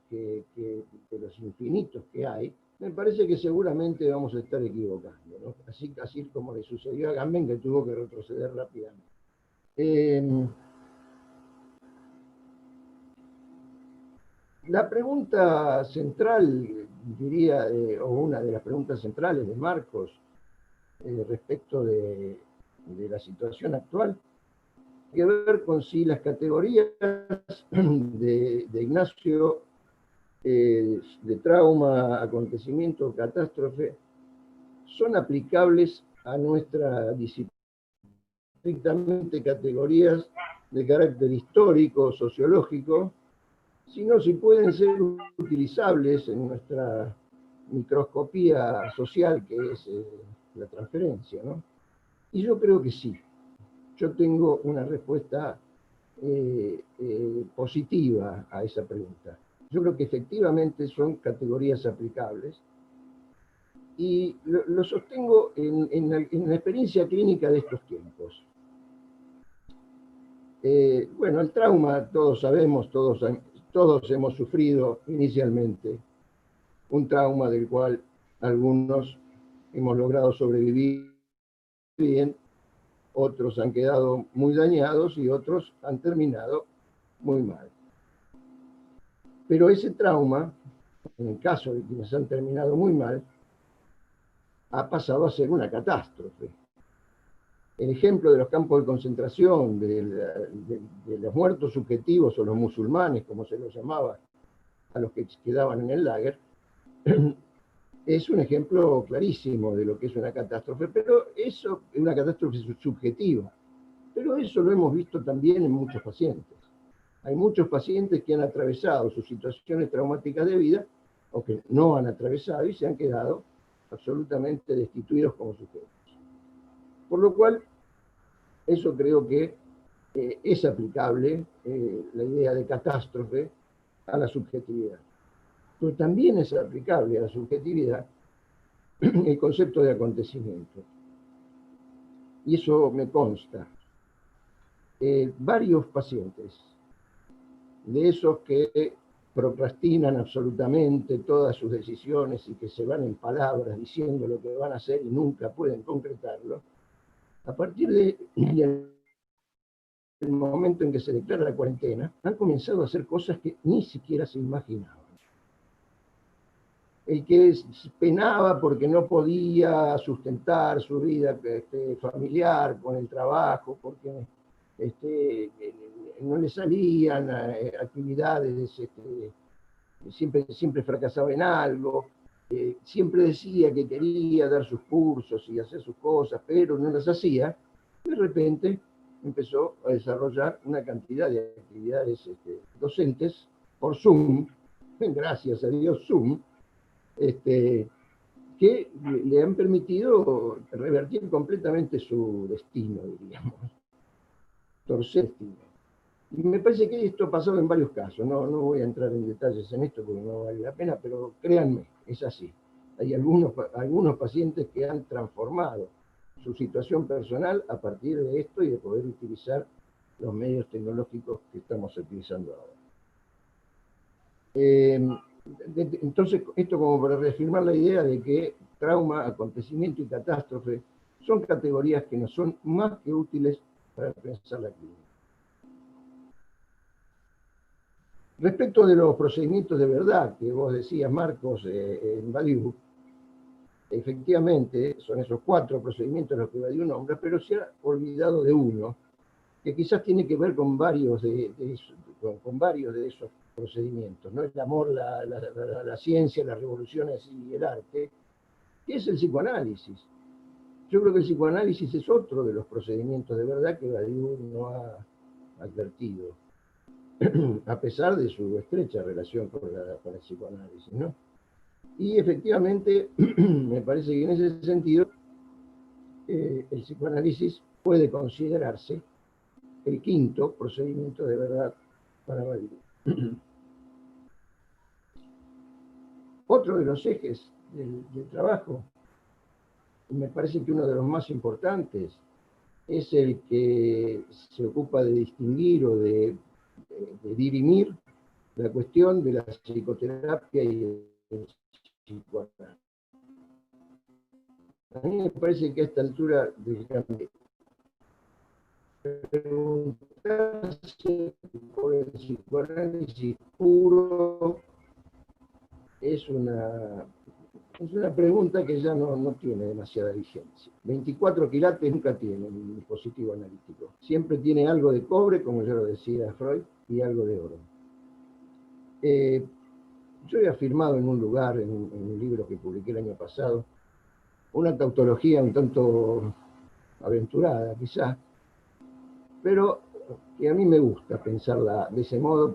Speaker 3: de los infinitos que hay, me parece que seguramente vamos a estar equivocando, ¿no? Así como le sucedió a Agamben, que tuvo que retroceder rápidamente. La pregunta central, diría, o una de las preguntas centrales de Marcos respecto de la situación actual, tiene que ver con si las categorías de Ignacio de trauma, acontecimiento, catástrofe, son aplicables a nuestra disciplina, estrictamente categorías de carácter histórico, sociológico, sino si pueden ser utilizables en nuestra microscopía social, que es la transferencia, ¿no? Y yo creo que sí. Yo tengo una respuesta positiva a esa pregunta. Yo creo que efectivamente son categorías aplicables y lo sostengo en la experiencia clínica de estos tiempos. Bueno, el trauma, todos sabemos, todos hemos sufrido inicialmente un trauma del cual algunos hemos logrado sobrevivir bien, otros han quedado muy dañados y otros han terminado muy mal. Pero ese trauma, en el caso de quienes han terminado muy mal, ha pasado a ser una catástrofe. El ejemplo de los campos de concentración, de los muertos subjetivos o los musulmanes, como se los llamaba, a los que quedaban en el lager, es un ejemplo clarísimo de lo que es una catástrofe, pero eso es una catástrofe subjetiva. Pero eso lo hemos visto también en muchos pacientes. Hay muchos pacientes que han atravesado sus situaciones traumáticas de vida o que no han atravesado y se han quedado absolutamente destituidos como sujetos. Por lo cual, eso creo que es aplicable, la idea de catástrofe, a la subjetividad. Pero también es aplicable a la subjetividad el concepto de acontecimiento. Y eso me consta. Varios pacientes, de esos que procrastinan absolutamente todas sus decisiones y que se van en palabras diciendo lo que van a hacer y nunca pueden concretarlo, a partir del momento en que se declara la cuarentena, han comenzado a hacer cosas que ni siquiera se imaginaban. El que penaba porque no podía sustentar su vida familiar con el trabajo, porque no le salían actividades, siempre fracasaba en algo, siempre decía que quería dar sus cursos y hacer sus cosas, pero no las hacía. De repente empezó a desarrollar una cantidad de actividades docentes por Zoom, gracias a Dios, Zoom, que le han permitido revertir completamente su destino, diríamos, torcer el destino. Y me parece que esto ha pasado en varios casos, no voy a entrar en detalles en esto porque no vale la pena, pero créanme, es así. Hay algunos pacientes que han transformado su situación personal a partir de esto y de poder utilizar los medios tecnológicos que estamos utilizando ahora. Entonces, esto como para reafirmar la idea de que trauma, acontecimiento y catástrofe son categorías que nos son más que útiles para pensar la clínica. Respecto de los procedimientos de verdad que vos decías, Marcos, en Badiou, efectivamente son esos 4 procedimientos los que Badiou nombra, pero se ha olvidado de uno, que quizás tiene que ver con varios de esos procedimientos, ¿no? El amor, la ciencia, las revoluciones y el arte, que es el psicoanálisis. Yo creo que el psicoanálisis es otro de los procedimientos de verdad que Badiou no ha advertido, a pesar de su estrecha relación con el psicoanálisis, ¿no? Y efectivamente, me parece que en ese sentido, el psicoanálisis puede considerarse el 5º procedimiento de verdad para Badiou. Otro de los ejes del trabajo, me parece que uno de los más importantes, es el que se ocupa de distinguir o de dirimir la cuestión de la psicoterapia y el psicoanálisis. A mí me parece que a esta altura del cambio, preguntarse por el psicoanálisis puro es una pregunta que ya no tiene demasiada vigencia. 24 quilates nunca tiene un dispositivo analítico. Siempre tiene algo de cobre, como ya lo decía Freud, y algo de oro. Yo he afirmado en un lugar, en un libro que publiqué el año pasado, una tautología un tanto aventurada, quizá, pero que a mí me gusta pensarla de ese modo,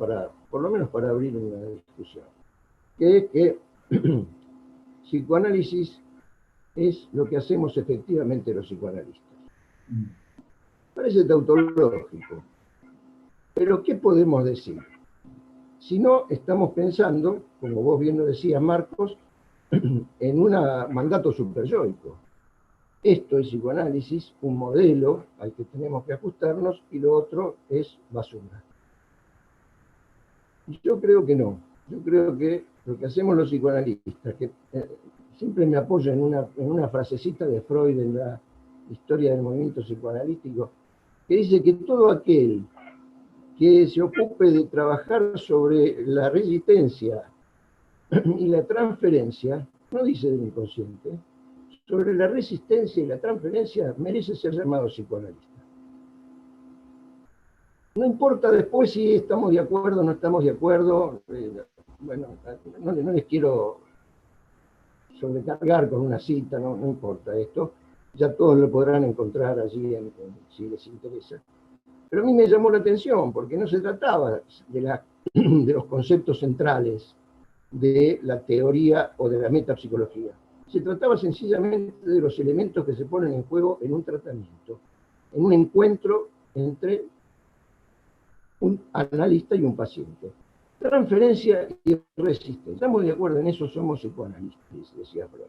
Speaker 3: por lo menos para abrir una discusión, que es que psicoanálisis es lo que hacemos efectivamente los psicoanalistas. Parece tautológico, pero ¿qué podemos decir? Si no, estamos pensando, como vos bien lo decías, Marcos, en un mandato superyoico. Esto es psicoanálisis, un modelo al que tenemos que ajustarnos, y lo otro es basura. Yo creo que no. Yo creo que lo que hacemos los psicoanalistas, que siempre me apoyo en una frasecita de Freud en la historia del movimiento psicoanalítico, que dice que todo aquel que se ocupe de trabajar sobre la resistencia y la transferencia, no dice del inconsciente, sobre la resistencia y la transferencia merece ser llamado psicoanalista. No importa después si estamos de acuerdo o no estamos de acuerdo, bueno, no les quiero sobrecargar con una cita, no importa esto, ya todos lo podrán encontrar allí si les interesa. Pero a mí me llamó la atención, porque no se trataba de los conceptos centrales de la teoría o de la metapsicología. Se trataba sencillamente de los elementos que se ponen en juego en un tratamiento, en un encuentro entre un analista y un paciente. Transferencia y resistencia. Estamos de acuerdo en eso, somos psicoanalistas, decía Freud.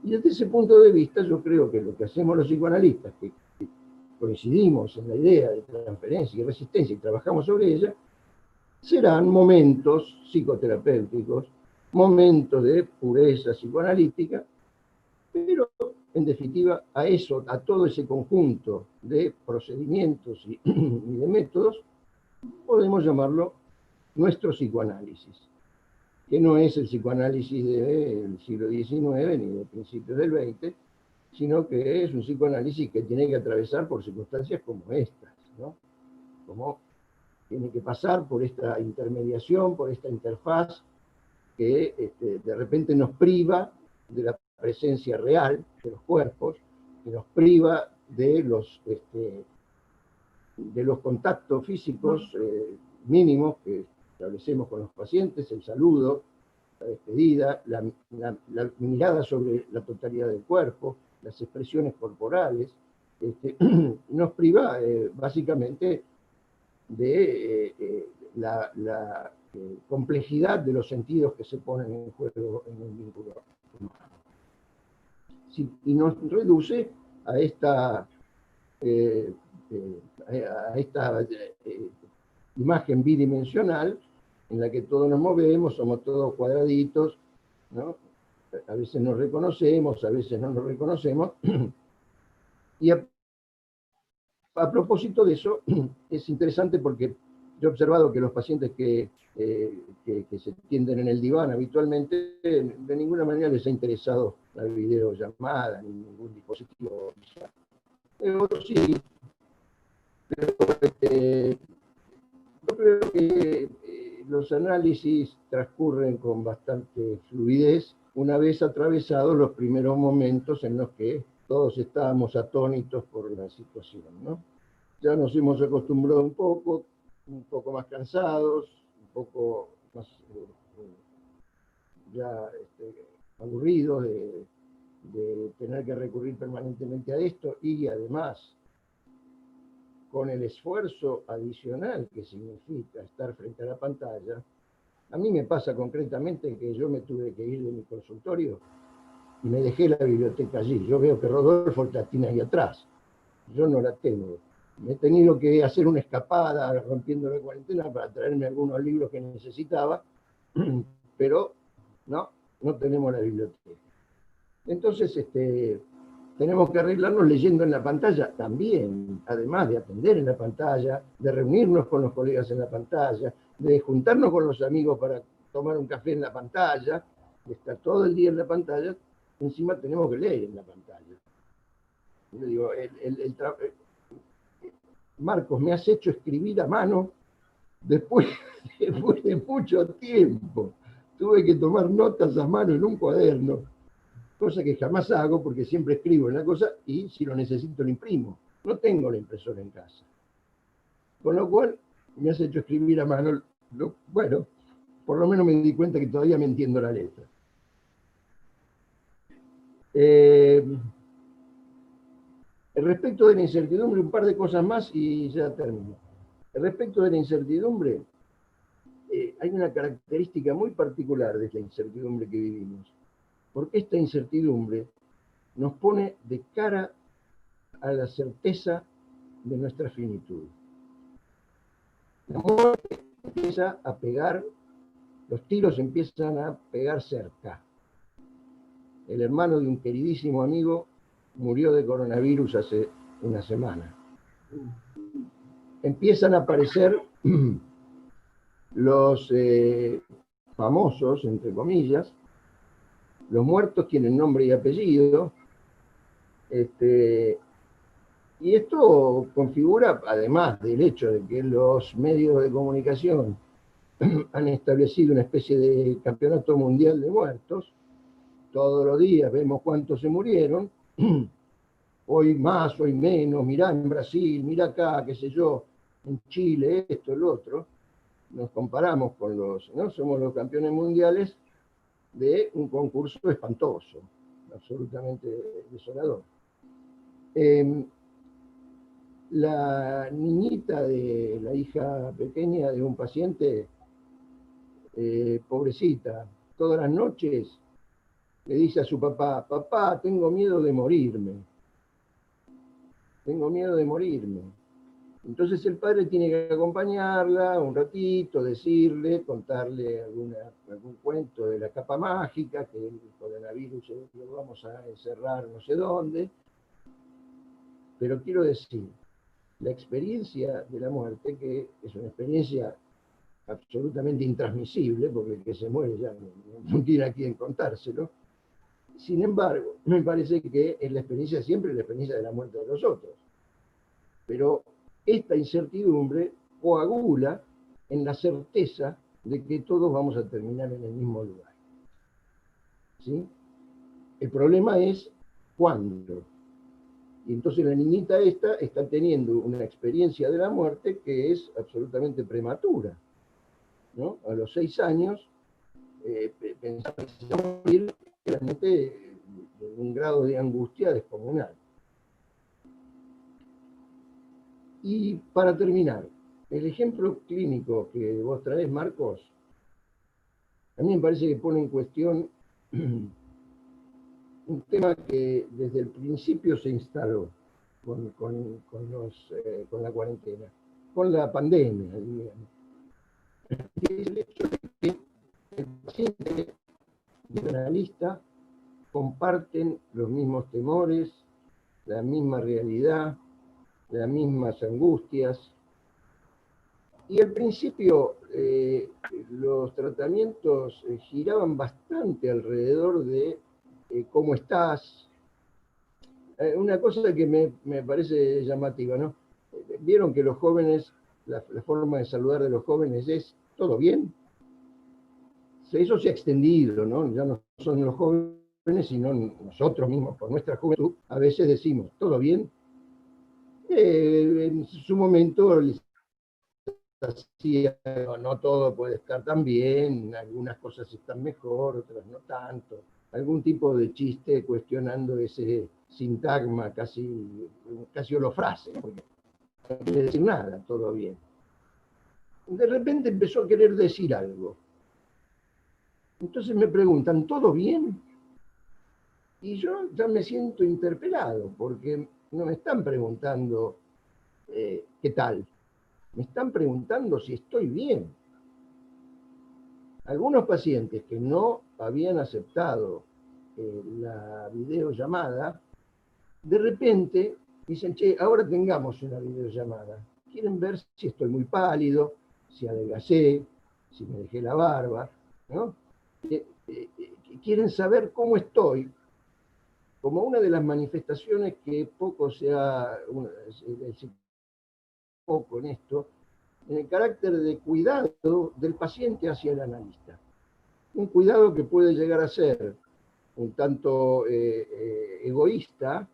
Speaker 3: Y desde ese punto de vista, yo creo que lo que hacemos los psicoanalistas, que coincidimos en la idea de transferencia y resistencia y trabajamos sobre ella, serán momentos psicoterapéuticos, momentos de pureza psicoanalítica, pero en definitiva a todo ese conjunto de procedimientos y de métodos, podemos llamarlo nuestro psicoanálisis, que no es el psicoanálisis del siglo XIX ni de principios del XX, sino que es un psicoanálisis que tiene que atravesar por circunstancias como estas, ¿no? Como tiene que pasar por esta intermediación, por esta interfaz que de repente nos priva de la presencia real de los cuerpos, que nos priva de los contactos físicos mínimos que establecemos con los pacientes, el saludo, la despedida, la mirada sobre la totalidad del cuerpo, las expresiones corporales, nos priva básicamente de la complejidad de los sentidos que se ponen en juego en un vínculo humano. Sí, y nos reduce a esta imagen bidimensional en la que todos nos movemos, somos todos cuadraditos, ¿no? A veces nos reconocemos, a veces no nos reconocemos. Y a propósito de eso, es interesante porque yo he observado que los pacientes que se tienden en el diván habitualmente, de ninguna manera les ha interesado la videollamada, ni ningún dispositivo visual. Otros sí, pero yo creo que los análisis transcurren con bastante fluidez una vez atravesados los primeros momentos en los que todos estábamos atónitos por la situación, ¿no? Ya nos hemos acostumbrado un poco más cansados, un poco más ya aburridos de tener que recurrir permanentemente a esto, y además con el esfuerzo adicional que significa estar frente a la pantalla. A mí me pasa concretamente que yo me tuve que ir de mi consultorio y me dejé la biblioteca allí. Yo veo que Rodolfo la tiene ahí atrás. Yo no la tengo. Me he tenido que hacer una escapada rompiendo la cuarentena para traerme algunos libros que necesitaba, pero no tenemos la biblioteca. Entonces, tenemos que arreglarnos leyendo en la pantalla también, además de atender en la pantalla, de reunirnos con los colegas en la pantalla, de juntarnos con los amigos para tomar un café en la pantalla, de estar todo el día en la pantalla. Encima tenemos que leer en la pantalla. Yo digo, Marcos, me has hecho escribir a mano después de mucho tiempo. Tuve que tomar notas a mano en un cuaderno, cosa que jamás hago porque siempre escribo en la cosa y si lo necesito lo imprimo. No tengo la impresora en casa. Con lo cual, me has hecho escribir a mano. Bueno, por lo menos me di cuenta que todavía me entiendo la letra. Respecto de la incertidumbre, un par de cosas más y ya termino. Respecto de la incertidumbre, hay una característica muy particular de la incertidumbre que vivimos, porque esta incertidumbre nos pone de cara a la certeza de nuestra finitud. La muerte empieza a pegar, los tiros empiezan a pegar cerca. El hermano de un queridísimo amigo murió de coronavirus hace una semana. Empiezan a aparecer los famosos, entre comillas, los muertos tienen nombre y apellido, y esto configura, además del hecho de que los medios de comunicación han establecido una especie de campeonato mundial de muertos. Todos los días vemos cuántos se murieron, hoy más, hoy menos, mirá en Brasil, mirá acá, qué sé yo, en Chile, esto, el otro. Nos comparamos con ¿no? Somos los campeones mundiales de un concurso espantoso, absolutamente desolador. La niñita de la hija pequeña de un paciente, pobrecita, todas las noches le dice a su papá, papá, tengo miedo de morirme. Tengo miedo de morirme. Entonces el padre tiene que acompañarla un ratito, decirle, contarle algún cuento de la capa mágica, que el coronavirus lo vamos a encerrar no sé dónde. Pero quiero decir, la experiencia de la muerte, que es una experiencia absolutamente intransmisible, porque el que se muere ya no tiene a quien contárselo. Sin embargo, me parece que es la experiencia siempre la experiencia de la muerte de los otros. Pero esta incertidumbre coagula en la certeza de que todos vamos a terminar en el mismo lugar. ¿Sí? El problema es cuándo. Y entonces la niñita esta está teniendo una experiencia de la muerte que es absolutamente prematura. ¿no? A los 6 años, pensaba que se iba a morir realmente en un grado de angustia descomunal. Y para terminar, el ejemplo clínico que vos traés, Marcos, a mí me parece que pone en cuestión un tema que desde el principio se instaló con la cuarentena, con la pandemia, digamos. Que es el hecho de que el paciente y el analista comparten los mismos temores, la misma realidad, las mismas angustias. Y al principio los tratamientos giraban bastante alrededor de cómo estás. Una cosa que me parece llamativa, ¿no? Vieron que los jóvenes, la forma de saludar de los jóvenes es ¿todo bien? Eso se ha extendido, ¿no? Ya no son los jóvenes, sino nosotros mismos, por nuestra juventud, a veces decimos ¿todo bien? En su momento les hacía, no todo puede estar tan bien, algunas cosas están mejor, otras no tanto. Algún tipo de chiste cuestionando ese sintagma casi holofrase, porque no quiere decir nada, todo bien. De repente empezó a querer decir algo. Entonces me preguntan, ¿todo bien? Y yo ya me siento interpelado, porque no me están preguntando qué tal, me están preguntando si estoy bien. Algunos pacientes que no habían aceptado la videollamada, de repente dicen, che, ahora tengamos una videollamada. Quieren ver si estoy muy pálido, si adelgacé, si me dejé la barba, ¿no? Quieren saber cómo estoy, como una de las manifestaciones que poco se ha, poco en esto, en el carácter de cuidado del paciente hacia el analista. Un cuidado que puede llegar a ser un tanto egoísta,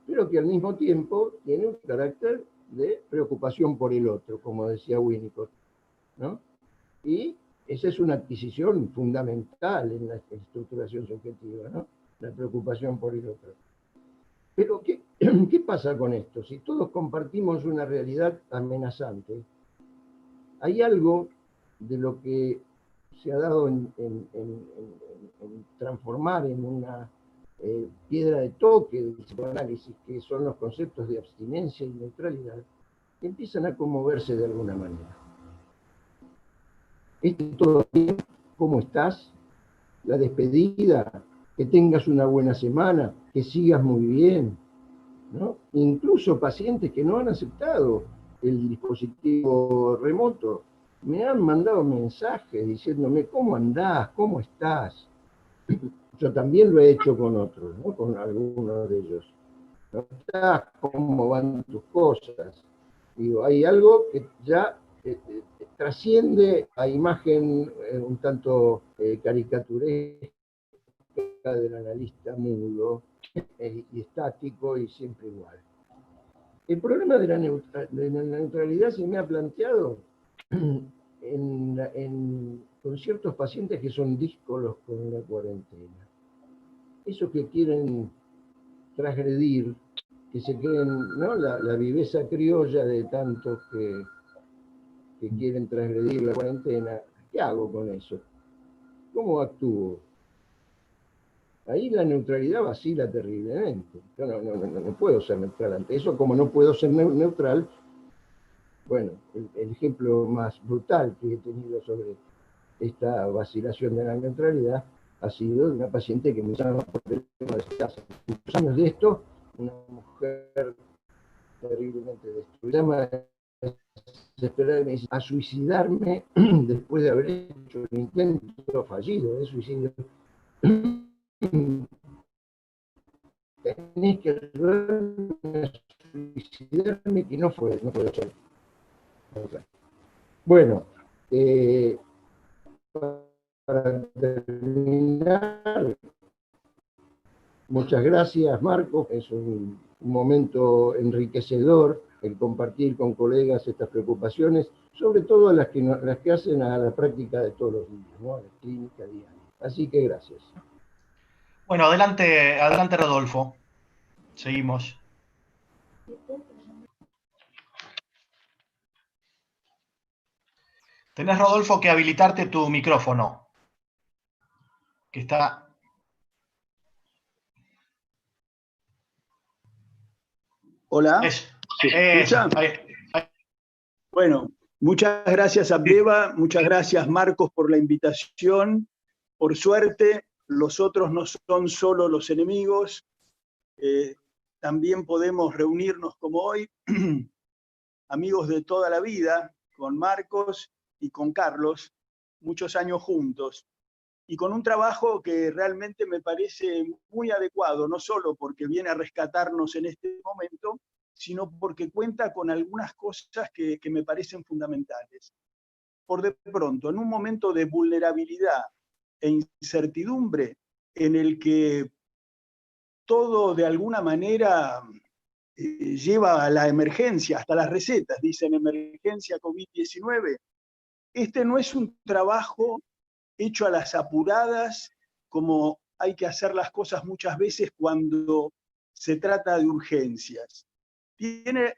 Speaker 3: pero que al mismo tiempo tiene un carácter de preocupación por el otro, como decía Winnicott, ¿no? Y esa es una adquisición fundamental en la estructuración subjetiva, ¿no? La preocupación por el otro. Pero, ¿qué pasa con esto? Si todos compartimos una realidad amenazante, hay algo de lo que se ha dado en transformar en una piedra de toque del psicoanálisis, que son los conceptos de abstinencia y neutralidad, que empiezan a conmoverse de alguna manera. ¿Todo bien? ¿Cómo estás? La despedida, que tengas una buena semana, que sigas muy bien, ¿no? Incluso pacientes que no han aceptado el dispositivo remoto me han mandado mensajes diciéndome cómo andás, cómo estás. Yo también lo he hecho con otros, ¿no? Con algunos de ellos. ¿No estás? ¿Cómo van tus cosas? Digo, hay algo que ya trasciende a imagen un tanto caricaturesca del analista mudo y estático y siempre igual. El problema de la neutralidad se me ha planteado con ciertos pacientes que son díscolos con la cuarentena. Esos que quieren transgredir, que se creen, ¿no? La viveza criolla de tantos que quieren transgredir la cuarentena. ¿Qué hago con eso? ¿Cómo actúo? Ahí la neutralidad vacila terriblemente. Yo no puedo ser neutral ante eso, como no puedo ser neutral. Bueno, el ejemplo más brutal que he tenido sobre esta vacilación de la neutralidad ha sido de una paciente que me llama por teléfono desde hace muchos años de esto, una mujer terriblemente destruida, llama desesperada y me dice, a suicidarme después de haber hecho un intento fallido de suicidio. Tenés que ayudarme a suicidarme, que no puedo ser. Bueno, para terminar, muchas gracias, Marcos. Es un momento enriquecedor el compartir con colegas estas preocupaciones, sobre todo las que hacen a la práctica de todos los días, ¿no? A la clínica diaria. Así que gracias.
Speaker 1: Bueno, adelante, adelante Rodolfo. Seguimos. Tenés, Rodolfo, que habilitarte tu micrófono, que está...
Speaker 4: Hola, ¿se escucha? Bueno, muchas gracias a Beba, muchas gracias Marcos por la invitación. Por suerte, los otros no son solo los enemigos, también podemos reunirnos como hoy, amigos de toda la vida, con Marcos y con Carlos, muchos años juntos, y con un trabajo que realmente me parece muy adecuado, no solo porque viene a rescatarnos en este momento, sino porque cuenta con algunas cosas que me parecen fundamentales. Por de pronto, en un momento de vulnerabilidad e incertidumbre, en el que todo de alguna manera lleva a la emergencia, hasta las recetas dicen emergencia COVID-19, este no es un trabajo hecho a las apuradas, como hay que hacer las cosas muchas veces cuando se trata de urgencias. Tiene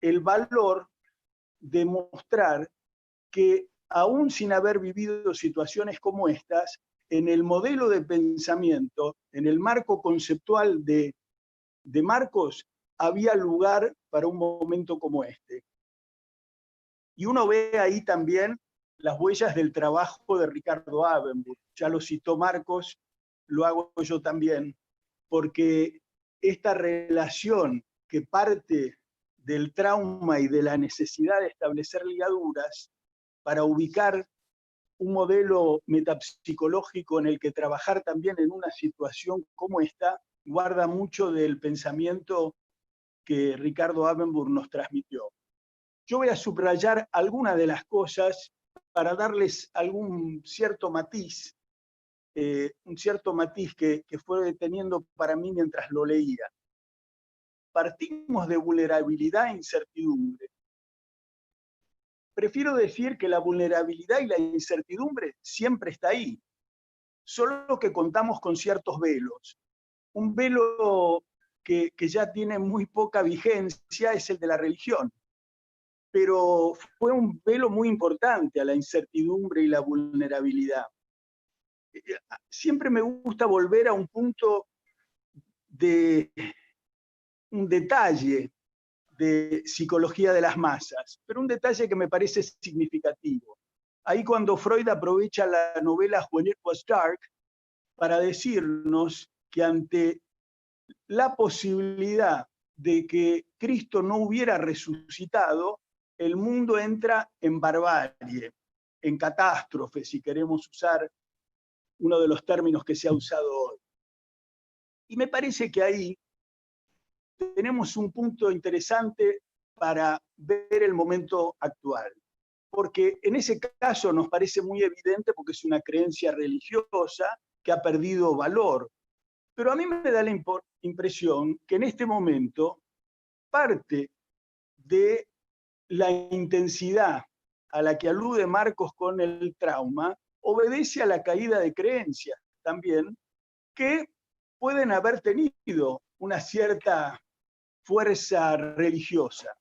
Speaker 4: el valor de mostrar que aún sin haber vivido situaciones como estas, en el modelo de pensamiento, en el marco conceptual de Marcos, había lugar para un momento como este. Y uno ve ahí también las huellas del trabajo de Ricardo Abenburg. Ya lo citó Marcos, lo hago yo también, porque esta relación que parte del trauma y de la necesidad de establecer ligaduras para ubicar un modelo metapsicológico en el que trabajar también en una situación como esta, guarda mucho del pensamiento que Ricardo Abenburg nos transmitió. Yo voy a subrayar algunas de las cosas para darles algún cierto matiz, un cierto matiz que fue teniendo para mí mientras lo leía. Partimos de vulnerabilidad e incertidumbre. Prefiero decir que la vulnerabilidad y la incertidumbre siempre está ahí, solo que contamos con ciertos velos. Un velo que ya tiene muy poca vigencia es el de la religión, pero fue un velo muy importante a la incertidumbre y la vulnerabilidad. Siempre me gusta volver a un punto de un detalle de psicología de las masas, pero un detalle que me parece significativo. Ahí cuando Freud aprovecha la novela When It Was Dark para decirnos que ante la posibilidad de que Cristo no hubiera resucitado, el mundo entra en barbarie, en catástrofe, si queremos usar uno de los términos que se ha usado hoy. Y me parece que ahí tenemos un punto interesante para ver el momento actual. Porque en ese caso nos parece muy evidente porque es una creencia religiosa que ha perdido valor. Pero a mí me da la impresión que en este momento parte de la intensidad a la que alude Marcos con el trauma obedece a la caída de creencias también que pueden haber tenido una cierta fuerza religiosa.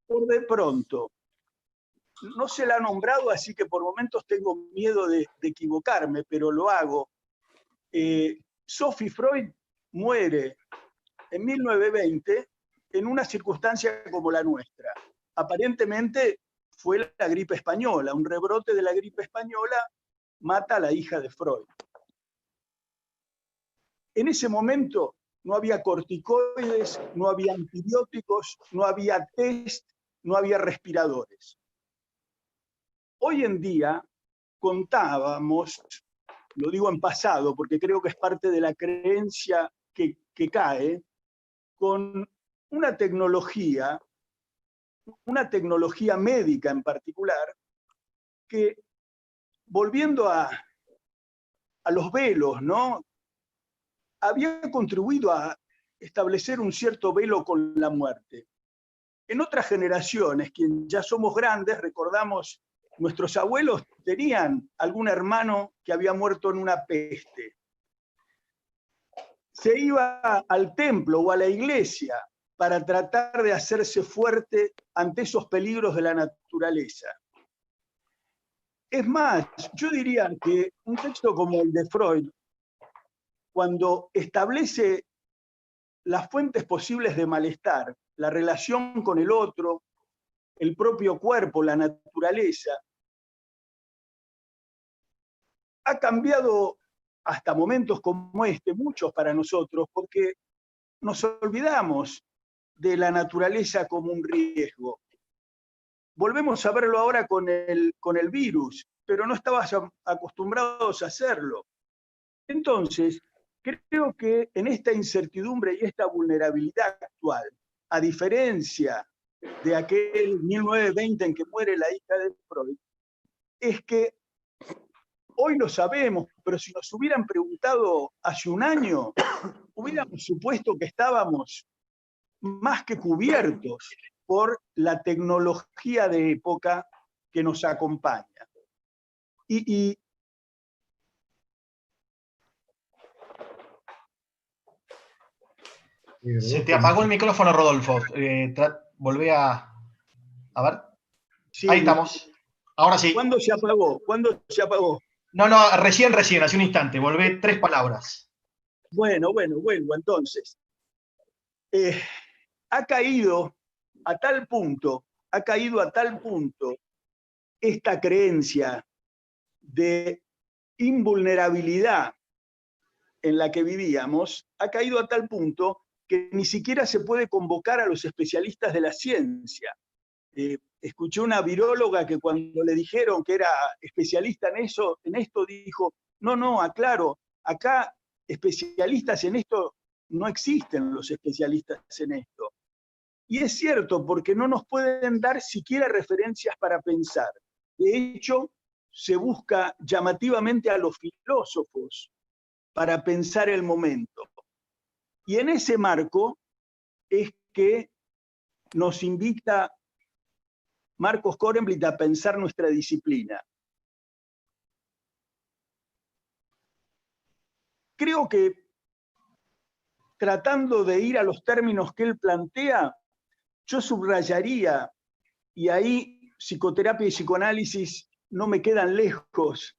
Speaker 4: Por de pronto, no se la ha nombrado, así que por momentos tengo miedo de equivocarme, pero lo hago. Sophie Freud muere en 1920 en una circunstancia como la nuestra. Aparentemente fue la gripe española, un rebrote de la gripe española mata a la hija de Freud. En ese momento no había corticoides, no había antibióticos, no había test, no había respiradores. Hoy en día contábamos, lo digo en pasado porque creo que es parte de la creencia que cae, con una tecnología médica en particular, que volviendo a los velos, ¿no?, había contribuido a establecer un cierto velo con la muerte. en otras generaciones, quien ya somos grandes, recordamos, nuestros abuelos tenían algún hermano que había muerto en una peste. Se iba al templo o a la iglesia para tratar de hacerse fuerte ante esos peligros de la naturaleza. Es más, yo diría que un texto como el de Freud, cuando establece las fuentes posibles de malestar, la relación con el otro, el propio cuerpo, la naturaleza, ha cambiado hasta momentos como este, muchos para nosotros, porque nos olvidamos de la naturaleza como un riesgo. Volvemos a verlo ahora con el virus, pero no estabas acostumbrados a hacerlo. Entonces, creo que en esta incertidumbre y esta vulnerabilidad actual, a diferencia de aquel 1920 en que muere la hija de Freud, es que hoy lo sabemos, pero si nos hubieran preguntado hace un año, hubiéramos supuesto que estábamos más que cubiertos por la tecnología de época que nos acompaña.
Speaker 1: Se te apagó el micrófono, Rodolfo. Volvé a ver. Sí, ahí estamos. Ahora sí.
Speaker 4: ¿Cuándo se apagó? ¿Cuándo se apagó?
Speaker 1: No, recién, hace un instante. Volvé 3 palabras.
Speaker 4: Bueno, vuelvo entonces. Ha caído a tal punto esta creencia de invulnerabilidad en la que vivíamos, ha caído a tal punto que ni siquiera se puede convocar a los especialistas de la ciencia. Escuché una viróloga que cuando le dijeron que era especialista en esto dijo, no, aclaro, acá especialistas en esto no existen los especialistas en esto. Y es cierto, porque no nos pueden dar siquiera referencias para pensar. De hecho, se busca llamativamente a los filósofos para pensar el momento. Y en ese marco es que nos invita Marcos Korenblit a pensar nuestra disciplina. Creo que tratando de ir a los términos que él plantea, yo subrayaría, y ahí psicoterapia y psicoanálisis no me quedan lejos,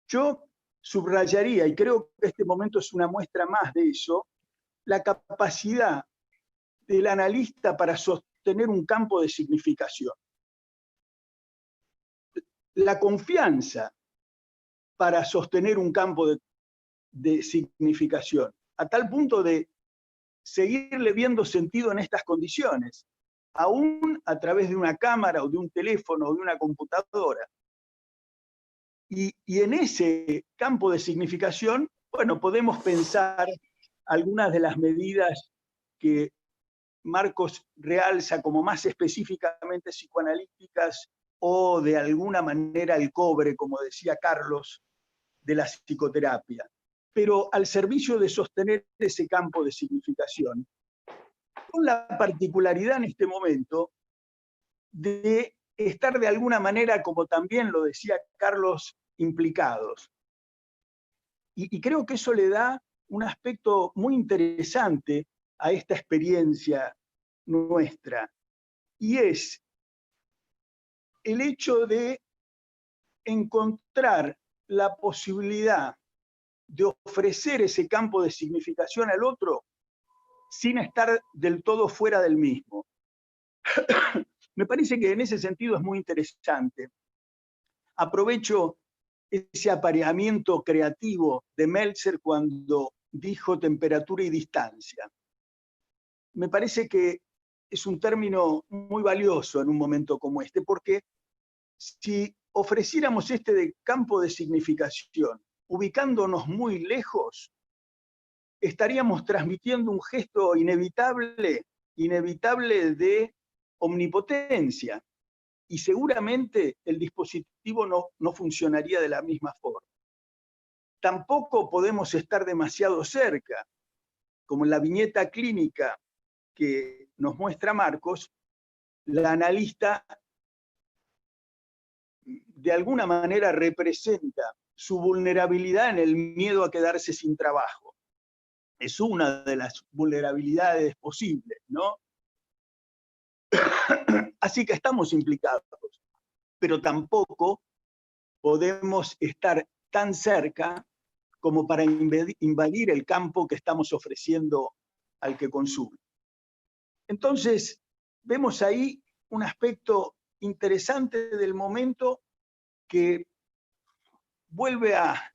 Speaker 4: yo subrayaría, y creo que este momento es una muestra más de eso, la capacidad del analista para sostener un campo de significación. La confianza para sostener un campo de significación, a tal punto de seguirle viendo sentido en estas condiciones, aún a través de una cámara o de un teléfono o de una computadora. Y en ese campo de significación, bueno, podemos pensar algunas de las medidas que Marcos realza como más específicamente psicoanalíticas o de alguna manera el cobre, como decía Carlos, de la psicoterapia, pero al servicio de sostener ese campo de significación, con la particularidad en este momento de estar de alguna manera, como también lo decía Carlos, implicados. Y creo que eso le da un aspecto muy interesante a esta experiencia nuestra, y es el hecho de encontrar la posibilidad de ofrecer ese campo de significación al otro sin estar del todo fuera del mismo. Me parece que en ese sentido es muy interesante. Aprovecho ese apareamiento creativo de Meltzer cuando dijo temperatura y distancia. Me parece que es un término muy valioso en un momento como este, porque si ofreciéramos este de campo de significación, ubicándonos muy lejos, estaríamos transmitiendo un gesto inevitable de omnipotencia, y seguramente el dispositivo no funcionaría de la misma forma. Tampoco podemos estar demasiado cerca, como en la viñeta clínica que nos muestra Marcos, la analista de alguna manera representa su vulnerabilidad en el miedo a quedarse sin trabajo. Es una de las vulnerabilidades posibles, ¿no? Así que estamos implicados, pero tampoco podemos estar tan cerca como para invadir el campo que estamos ofreciendo al que consume. Entonces, vemos ahí un aspecto interesante del momento que vuelve a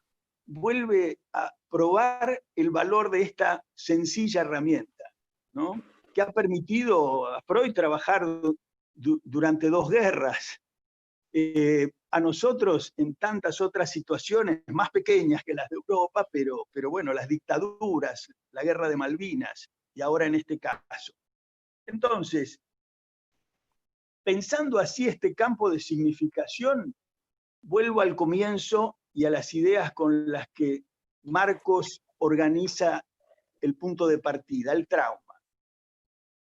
Speaker 4: probar el valor de esta sencilla herramienta, ¿no? Que ha permitido a Freud trabajar durante 2 guerras, a nosotros en tantas otras situaciones más pequeñas que las de Europa, pero bueno, las dictaduras, la guerra de Malvinas, y ahora en este caso. Entonces, pensando así este campo de significación, vuelvo al comienzo y a las ideas con las que Marcos organiza el punto de partida, el trauma.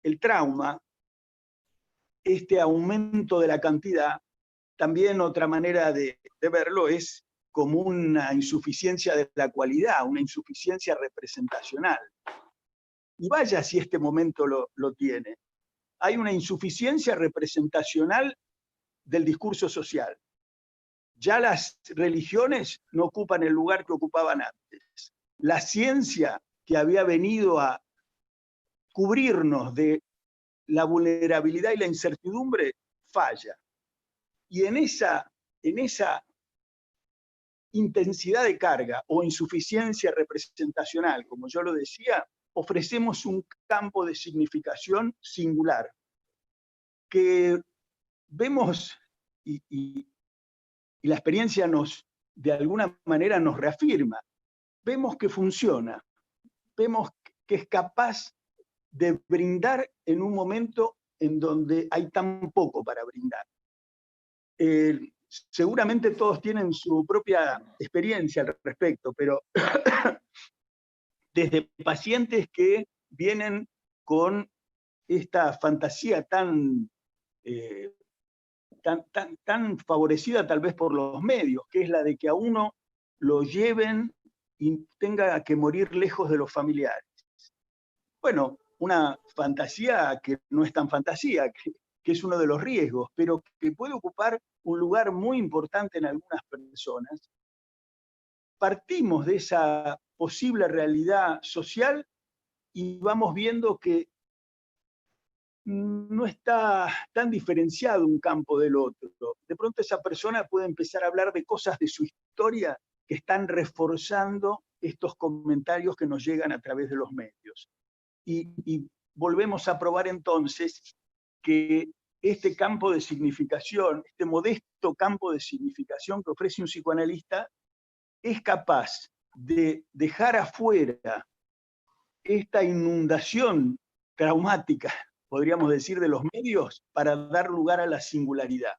Speaker 4: El trauma, este aumento de la cantidad, también otra manera de verlo es como una insuficiencia de la cualidad, una insuficiencia representacional. Y vaya si este momento lo tiene. Hay una insuficiencia representacional del discurso social. Ya las religiones no ocupan el lugar que ocupaban antes. La ciencia, que había venido a cubrirnos de la vulnerabilidad y la incertidumbre, falla. Y en esa intensidad de carga o insuficiencia representacional, como yo lo decía, ofrecemos un campo de significación singular, que vemos y la experiencia de alguna manera nos reafirma. Vemos que funciona, vemos que es capaz de brindar en un momento en donde hay tan poco para brindar. Seguramente todos tienen su propia experiencia al respecto, pero desde pacientes que vienen con esta fantasía tan favorecida tal vez por los medios, que es la de que a uno lo lleven y tenga que morir lejos de los familiares. Bueno, una fantasía que no es tan fantasía, que es uno de los riesgos, pero que puede ocupar un lugar muy importante en algunas personas. Partimos de esa posible realidad social y vamos viendo que no está tan diferenciado un campo del otro. De pronto esa persona puede empezar a hablar de cosas de su historia que están reforzando estos comentarios que nos llegan a través de los medios. Y volvemos a probar entonces que este campo de significación, este modesto campo de significación que ofrece un psicoanalista, es capaz de dejar afuera esta inundación traumática, podríamos decir, de los medios para dar lugar a la singularidad.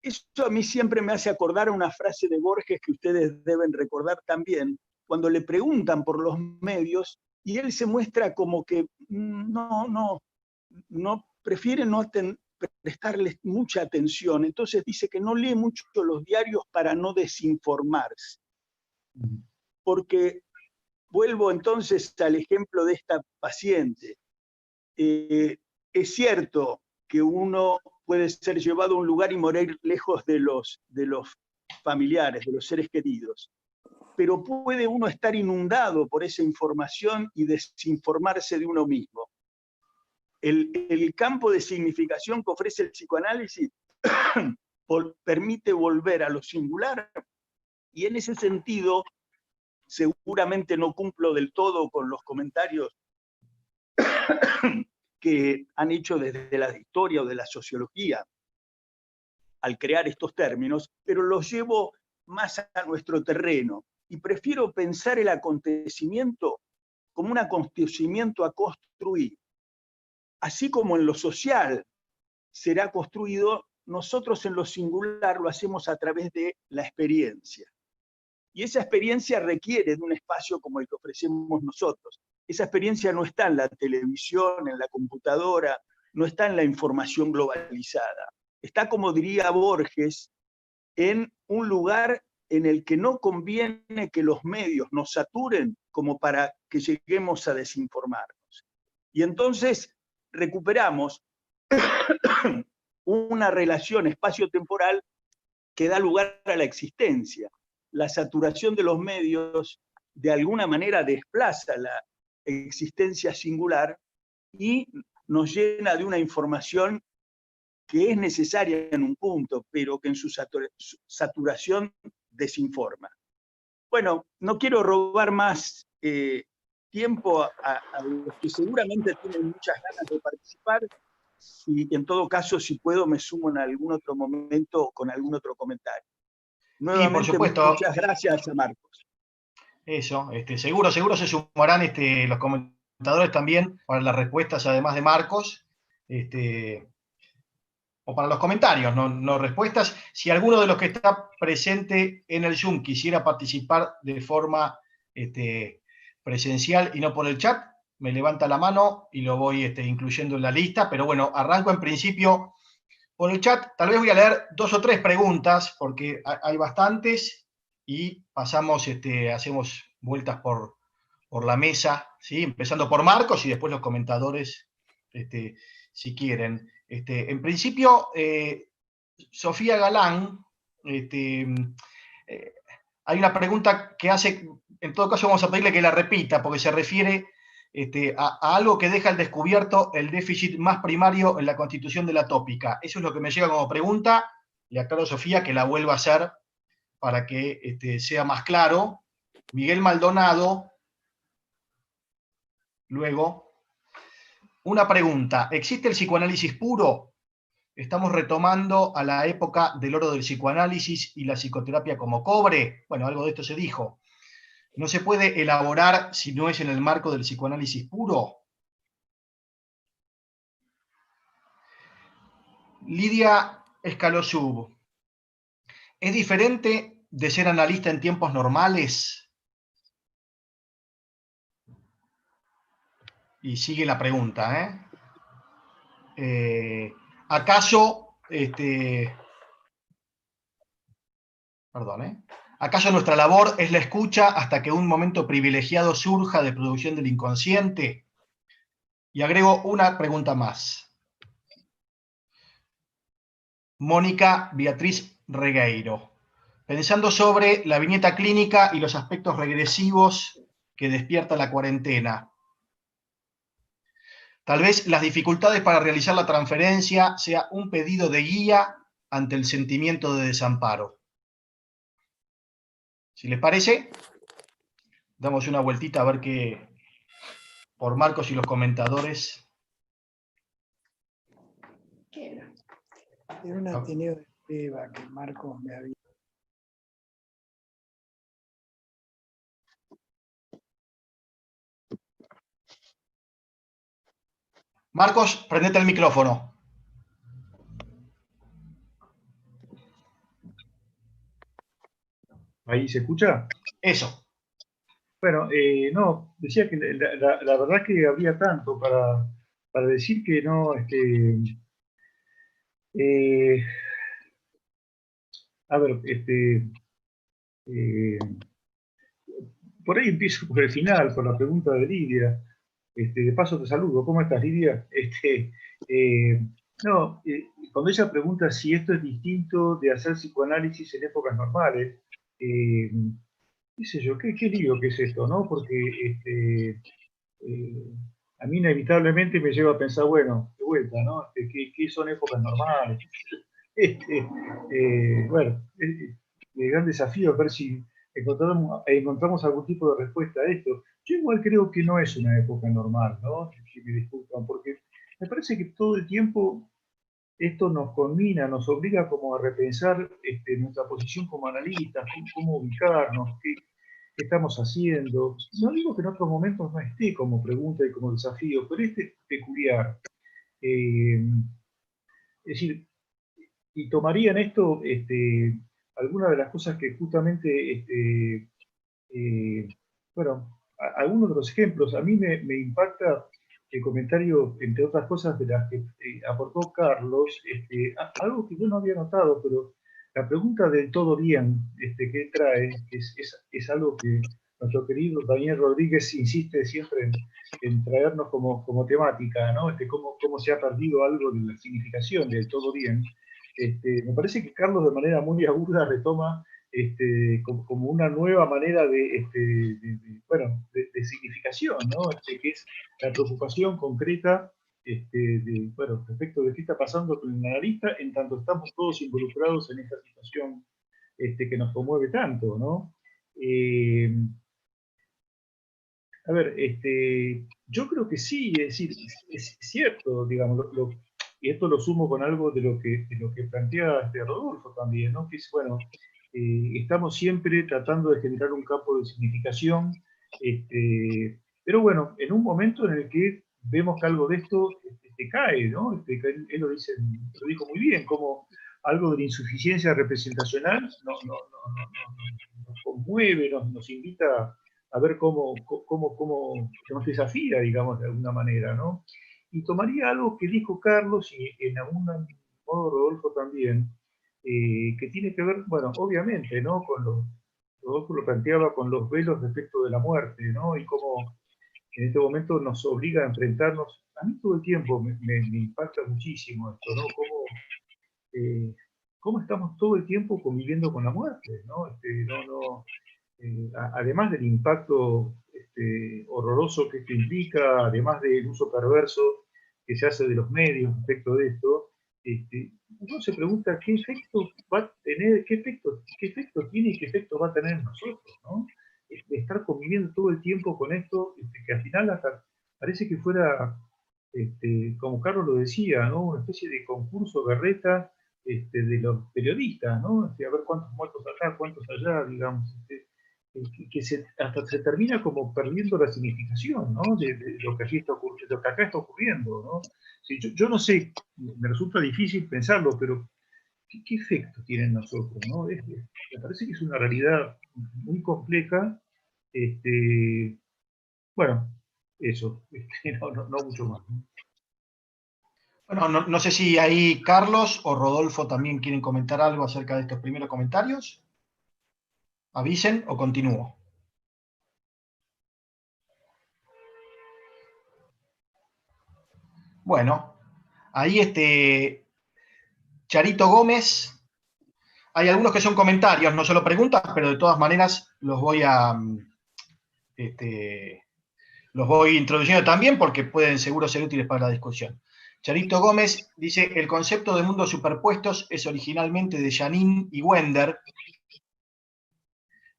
Speaker 4: Eso a mí siempre me hace acordar a una frase de Borges que ustedes deben recordar también, cuando le preguntan por los medios y él se muestra como que no prefiere no prestarles mucha atención, entonces dice que no lee mucho los diarios para no desinformarse. Porque vuelvo entonces al ejemplo de esta paciente. Es cierto que uno puede ser llevado a un lugar y morir lejos de los familiares, de los seres queridos, pero puede uno estar inundado por esa información y desinformarse de uno mismo. El campo de significación que ofrece el psicoanálisis permite volver a lo singular, y en ese sentido seguramente no cumplo del todo con los comentarios que han hecho desde la historia o de la sociología al crear estos términos, pero los llevo más a nuestro terreno y prefiero pensar el acontecimiento como un acontecimiento a construir. Así como en lo social será construido, nosotros en lo singular lo hacemos a través de la experiencia. Y esa experiencia requiere de un espacio como el que ofrecemos nosotros. Esa experiencia no está en la televisión, en la computadora, no está en la información globalizada. Está, como diría Borges, en un lugar en el que no conviene que los medios nos saturen como para que lleguemos a desinformarnos. Y entonces recuperamos una relación espacio-temporal que da lugar a la existencia. La saturación de los medios de alguna manera desplaza la existencia singular y nos llena de una información que es necesaria en un punto, pero que en su saturación desinforma. Bueno, no quiero robar más tiempo a los que seguramente tienen muchas ganas de participar, y en todo caso, si puedo, me sumo en algún otro momento con algún otro comentario. Nuevamente,
Speaker 1: por supuesto,
Speaker 4: muchas gracias a Marcos.
Speaker 1: Eso, seguro se sumarán los comentadores también para las respuestas, además de Marcos, o para los comentarios, no respuestas. Si alguno de los que está presente en el Zoom quisiera participar de forma presencial y no por el chat, me levanta la mano y lo voy incluyendo en la lista, pero bueno, arranco en principio por el chat. Tal vez voy a leer 2 o 3 preguntas, porque hay bastantes, y pasamos, hacemos vueltas por la mesa, ¿sí? Empezando por Marcos y después los comentadores, si quieren. En principio, Sofía Galán, hay una pregunta que hace, en todo caso vamos a pedirle que la repita, porque se refiere a algo que deja al descubierto el déficit más primario en la constitución de la tópica. Eso es lo que me llega como pregunta. Le aclaro a Sofía que la vuelva a hacer para que sea más claro. Miguel Maldonado, luego, una pregunta. ¿Existe el psicoanálisis puro? ¿Estamos retomando a la época del oro del psicoanálisis y la psicoterapia como cobre? Bueno, algo de esto se dijo. ¿No se puede elaborar si no es en el marco del psicoanálisis puro? Lidia Escalosub. ¿Es diferente de ser analista en tiempos normales? Y sigue la pregunta, ¿acaso, ¿acaso nuestra labor es la escucha hasta que un momento privilegiado surja de producción del inconsciente? Y agrego una pregunta más. Mónica Beatriz Regueiro. Pensando sobre la viñeta clínica y los aspectos regresivos que despierta la cuarentena. Tal vez las dificultades para realizar la transferencia sea un pedido de guía ante el sentimiento de desamparo. Si les parece, damos una vueltita a ver qué, por Marcos y los comentadores.
Speaker 5: ¿Qué era? Era un Ateneo de Eva que Marcos me había...
Speaker 1: Marcos, prendete el micrófono.
Speaker 2: ¿Ahí se escucha?
Speaker 1: Eso.
Speaker 2: Bueno, no, decía que la verdad que había tanto para decir que no, a ver, por ahí empiezo por el final, por la pregunta de Lidia. De paso te saludo. ¿Cómo estás, Lidia? Cuando ella pregunta si esto es distinto de hacer psicoanálisis en épocas normales, qué sé yo, qué lío que es esto, ¿no? Porque a mí inevitablemente me lleva a pensar, bueno, de vuelta, ¿no? ¿Qué son épocas normales? Bueno, el gran desafío es ver si encontramos algún tipo de respuesta a esto. Yo igual creo que no es una época normal, ¿no? Si me disculpan, porque me parece que todo el tiempo esto nos conmina, nos obliga como a repensar nuestra posición como analistas, cómo ubicarnos, qué estamos haciendo. No digo que en otros momentos no esté como pregunta y como desafío, pero este es peculiar. Es decir, y tomaría en esto algunas de las cosas que justamente, bueno, algunos de los ejemplos. A mí me impacta el comentario, entre otras cosas, de las que aportó Carlos, algo que yo no había notado, pero la pregunta del todo bien que trae es algo que nuestro querido Daniel Rodríguez insiste siempre en traernos como temática, ¿no? Cómo se ha perdido algo de la significación del todo bien. Me parece que Carlos de manera muy aguda retoma como una nueva manera de significación, ¿no? Que es la preocupación concreta respecto de qué está pasando con el analista, en tanto estamos todos involucrados en esta situación que nos conmueve tanto, ¿no? A ver, yo creo que sí, es decir, es cierto, digamos, y esto lo sumo con algo de lo que plantea Rodolfo también, ¿no? Que es, bueno, estamos siempre tratando de generar un campo de significación, pero bueno, en un momento en el que vemos que algo de esto cae, ¿no? Él lo dijo muy bien, como algo de la insuficiencia representacional nos conmueve, nos invita a ver cómo nos desafía, digamos, de alguna manera, ¿no? Y tomaría algo que dijo Carlos y en algún modo Rodolfo también, que tiene que ver, bueno, obviamente, ¿no? Rodolfo lo planteaba con los velos respecto de la muerte, ¿no? Y cómo en este momento nos obliga a enfrentarnos. A mí todo el tiempo me impacta muchísimo esto, ¿no? Cómo estamos todo el tiempo conviviendo con la muerte, ¿no? Además del impacto horroroso que esto implica, además del uso perverso que se hace de los medios respecto de esto, uno se pregunta qué efecto va a tener, qué efecto tiene y qué efecto va a tener en nosotros, ¿no? Estar conviviendo todo el tiempo con esto, que al final hasta parece que fuera, como Carlos lo decía, ¿no? Una especie de concurso berreta de los periodistas, ¿no? A ver cuántos muertos acá, cuántos allá, digamos, hasta se termina como perdiendo la significación, ¿no? De lo que aquí está ocurriendo, lo que acá está ocurriendo, ¿no? Sí, yo no sé, me resulta difícil pensarlo, pero ¿qué efecto tiene en nosotros, ¿no? Me parece que es una realidad muy compleja. Bueno, eso, no mucho más, ¿no?
Speaker 1: Bueno, no sé si ahí Carlos o Rodolfo también quieren comentar algo acerca de estos primeros comentarios. Avisen o continúo. Bueno, ahí Charito Gómez. Hay algunos que son comentarios, no solo preguntas, pero de todas maneras los voy introduciendo también porque pueden seguro ser útiles para la discusión. Charito Gómez dice, el concepto de mundos superpuestos es originalmente de Janine y Wender,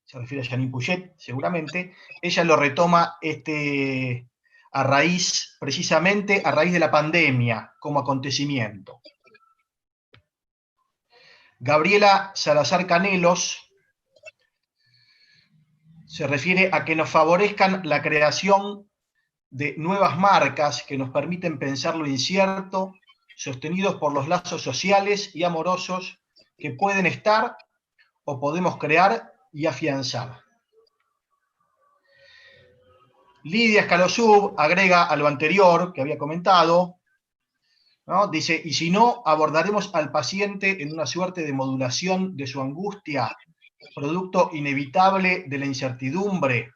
Speaker 1: se refiere a Janine Puget, seguramente. Ella lo retoma precisamente a raíz de la pandemia como acontecimiento. Gabriela Salazar Canelos se refiere a que nos favorezcan la creación de nuevas marcas que nos permiten pensar lo incierto, sostenidos por los lazos sociales y amorosos que pueden estar o podemos crear y afianzar. Lidia Escalosub agrega a lo anterior que había comentado, ¿no? Dice, y si no, abordaremos al paciente en una suerte de modulación de su angustia, producto inevitable de la incertidumbre,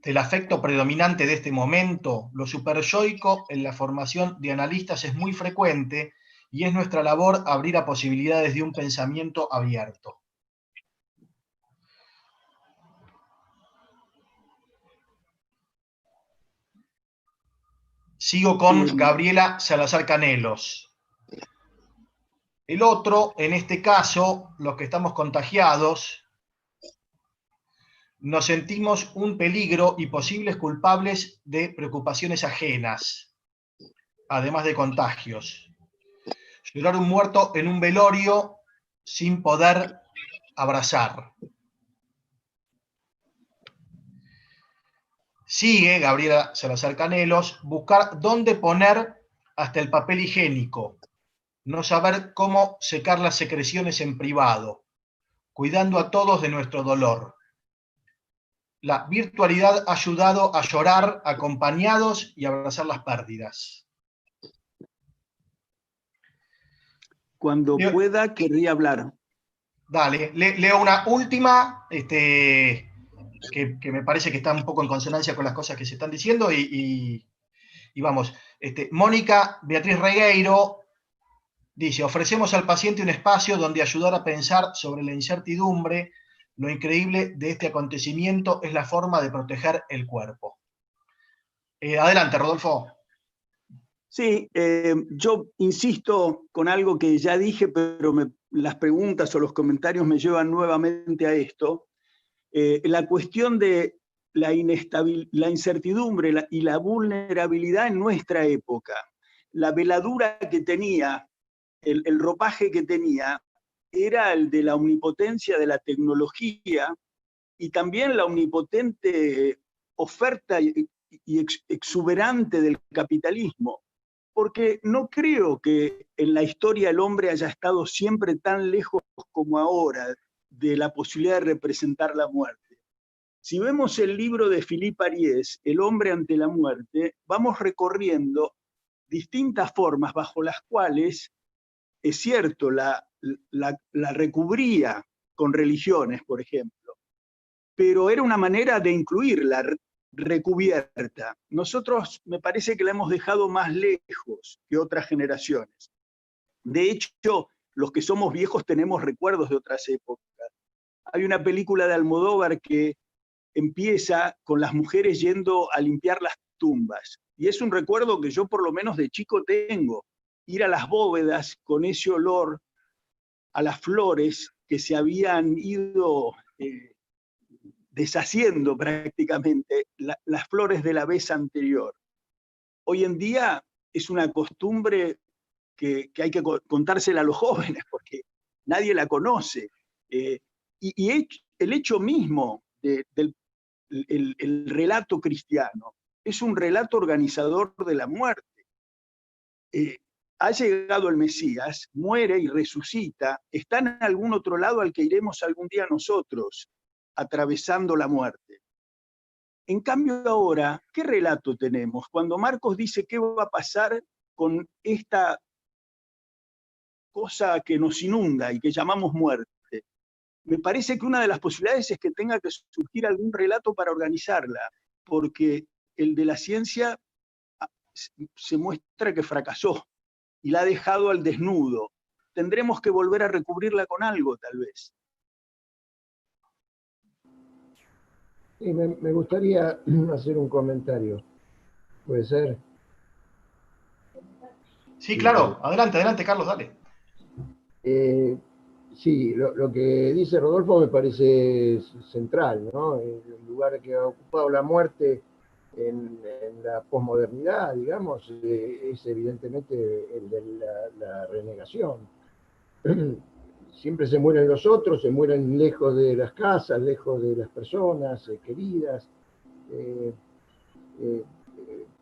Speaker 1: del afecto predominante de este momento. Lo superyoico en la formación de analistas es muy frecuente y es nuestra labor abrir a posibilidades de un pensamiento abierto. Sigo con Gabriela Salazar Canelos. El otro, en este caso, los que estamos contagiados, nos sentimos un peligro y posibles culpables de preocupaciones ajenas, además de contagios. Llorar un muerto en un velorio sin poder abrazar. Sigue Gabriela Salazar Canelos, buscar dónde poner hasta el papel higiénico, no saber cómo secar las secreciones en privado, cuidando a todos de nuestro dolor. la virtualidad ha ayudado a llorar acompañados y abrazar las pérdidas.
Speaker 4: Cuando pueda, querría hablar.
Speaker 1: Dale, leo una última, que me parece que está un poco en consonancia con las cosas que se están diciendo, y vamos. Mónica Beatriz Regueiro dice: ofrecemos al paciente un espacio donde ayudar a pensar sobre la incertidumbre. Lo increíble de este acontecimiento es la forma de proteger el cuerpo. Adelante, Rodolfo.
Speaker 4: Sí, yo insisto con algo que ya dije, pero las preguntas o los comentarios me llevan nuevamente a esto. La cuestión de la incertidumbre y la vulnerabilidad en nuestra época. La veladura que tenía, el ropaje que tenía, era el de la omnipotencia de la tecnología y también la omnipotente oferta y exuberante del capitalismo. Porque no creo que en la historia el hombre haya estado siempre tan lejos como ahora de la posibilidad de representar la muerte. Si vemos el libro de Philippe Ariès, El hombre ante la muerte, vamos recorriendo distintas formas bajo las cuales, es cierto, la recubría con religiones, por ejemplo, pero era una manera de incluirla recubierta. Nosotros me parece que la hemos dejado más lejos que otras generaciones. De hecho, los que somos viejos tenemos recuerdos de otras épocas. Hay una película de Almodóvar que empieza con las mujeres yendo a limpiar las tumbas. Y es un recuerdo que yo por lo menos de chico tengo. Ir a las bóvedas con ese olor a las flores que se habían ido deshaciendo prácticamente, las flores de la vez anterior. Hoy en día es una costumbre que hay que contársela a los jóvenes porque nadie la conoce. Y el hecho mismo del relato cristiano es un relato organizador de la muerte. Ha llegado el Mesías, muere y resucita, está en algún otro lado al que iremos algún día nosotros, atravesando la muerte. En cambio ahora, ¿qué relato tenemos? Cuando Marcos dice qué va a pasar con esta cosa que nos inunda y que llamamos muerte, me parece que una de las posibilidades es que tenga que surgir algún relato para organizarla, porque el de la ciencia se muestra que fracasó y la ha dejado al desnudo. Tendremos que volver a recubrirla con algo, tal vez.
Speaker 3: Sí, me gustaría hacer un comentario. ¿Puede ser?
Speaker 1: Sí, claro. Adelante, Carlos, dale.
Speaker 3: Sí, lo que dice Rodolfo me parece central, ¿no? El lugar que ha ocupado la muerte en la posmodernidad, digamos, es evidentemente el de la renegación. Siempre se mueren los otros, se mueren lejos de las casas, lejos de las personas queridas.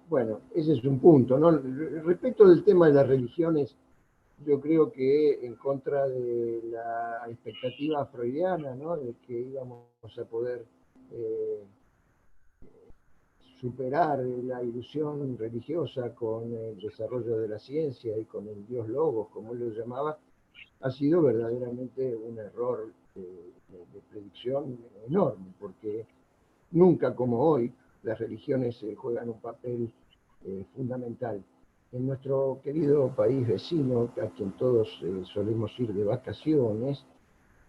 Speaker 3: Bueno, ese es un punto, ¿no? Respecto del tema de las religiones, yo creo que en contra de la expectativa freudiana, ¿no? De que íbamos a poder superar la ilusión religiosa con el desarrollo de la ciencia y con el Dios Logos, como él lo llamaba, ha sido verdaderamente un error de predicción enorme, porque nunca como hoy las religiones juegan un papel fundamental. En nuestro querido país vecino, a quien todos solemos ir de vacaciones,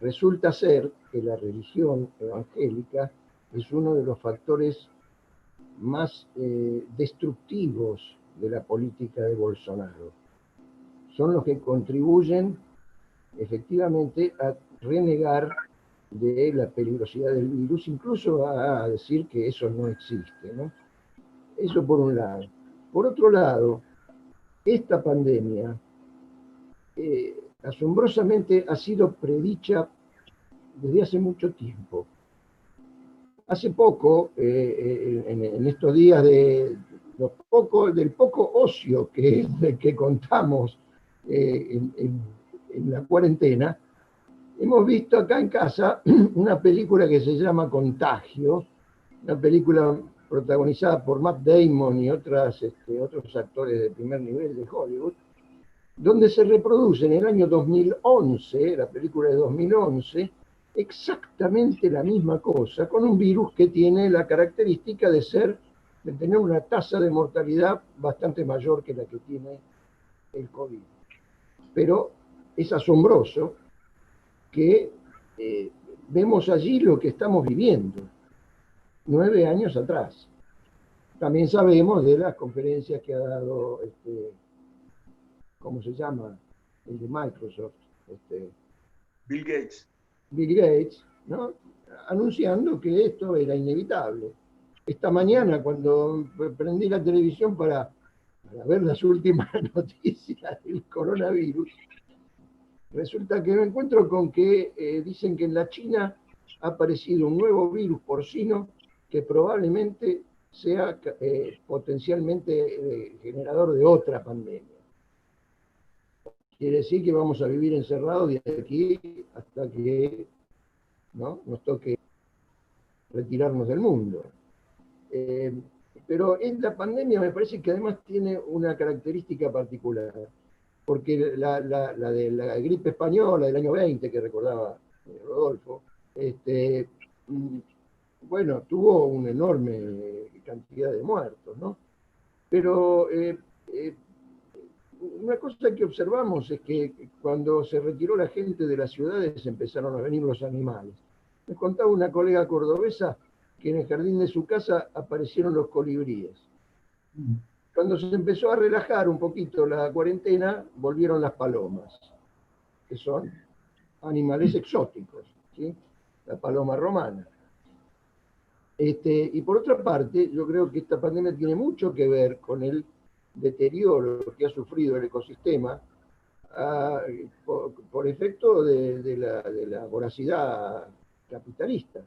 Speaker 3: resulta ser que la religión evangélica es uno de los factores más destructivos de la política de Bolsonaro. Son los que contribuyen efectivamente a renegar de la peligrosidad del virus, incluso a decir que eso no existe, ¿no? Eso por un lado. Por otro lado, esta pandemia asombrosamente ha sido predicha desde hace mucho tiempo. Hace poco, en estos días del poco ocio que contamos en la cuarentena, hemos visto acá en casa una película que se llama Contagio, una película protagonizada por Matt Damon y otros actores de primer nivel de Hollywood, donde se reproduce en el año 2011, la película de 2011, exactamente la misma cosa, con un virus que tiene la característica de tener una tasa de mortalidad bastante mayor que la que tiene el COVID. Pero es asombroso que vemos allí lo que estamos viviendo 9 años atrás. También sabemos de las conferencias que ha dado, ¿cómo se llama? El de Microsoft.
Speaker 4: Bill Gates.
Speaker 3: Bill Gates, ¿no? Anunciando que esto era inevitable. Esta mañana, cuando prendí la televisión para ver las últimas noticias del coronavirus, resulta que me encuentro con que dicen que en la China ha aparecido un nuevo virus porcino que probablemente sea potencialmente generador de otra pandemia. Quiere decir que vamos a vivir encerrados de aquí hasta que, ¿no?, nos toque retirarnos del mundo. Pero la pandemia me parece que además tiene una característica particular, porque la de la gripe española del año 20, que recordaba Rodolfo, bueno, tuvo una enorme cantidad de muertos, ¿no? Pero una cosa que observamos es que cuando se retiró la gente de las ciudades empezaron a venir los animales. Me contaba una colega cordobesa que en el jardín de su casa aparecieron los colibríes. Cuando se empezó a relajar un poquito la cuarentena, volvieron las palomas, que son animales exóticos, ¿sí? La paloma romana. Y por otra parte, yo creo que esta pandemia tiene mucho que ver con el deterioro que ha sufrido el ecosistema por efecto de la voracidad capitalista.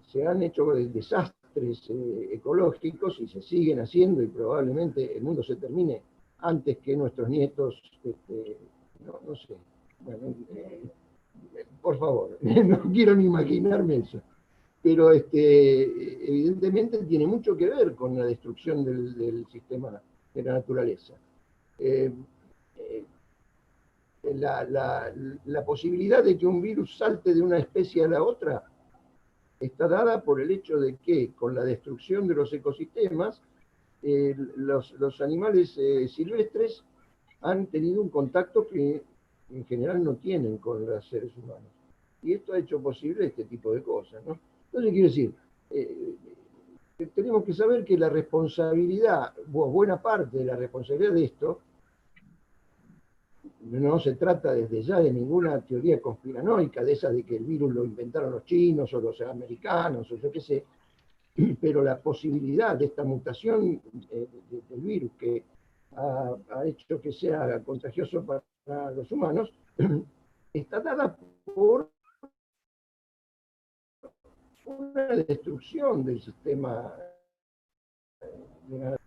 Speaker 3: Se han hecho desastres ecológicos y se siguen haciendo, y probablemente el mundo se termine antes que nuestros nietos, no sé. Bueno, por favor, no quiero ni imaginarme eso. Pero evidentemente tiene mucho que ver con la destrucción del sistema de la naturaleza. La posibilidad de que un virus salte de una especie a la otra está dada por el hecho de que con la destrucción de los ecosistemas, los animales silvestres han tenido un contacto que en general no tienen con los seres humanos. Y esto ha hecho posible este tipo de cosas, ¿no? Entonces, quiero decir, tenemos que saber que la responsabilidad, buena parte de la responsabilidad de esto, no se trata desde ya de ninguna teoría conspiranoica, de esa de que el virus lo inventaron los chinos o los americanos o yo qué sé, pero la posibilidad de esta mutación del virus que ha hecho que sea contagioso para los humanos, está dada por una destrucción del sistema de la.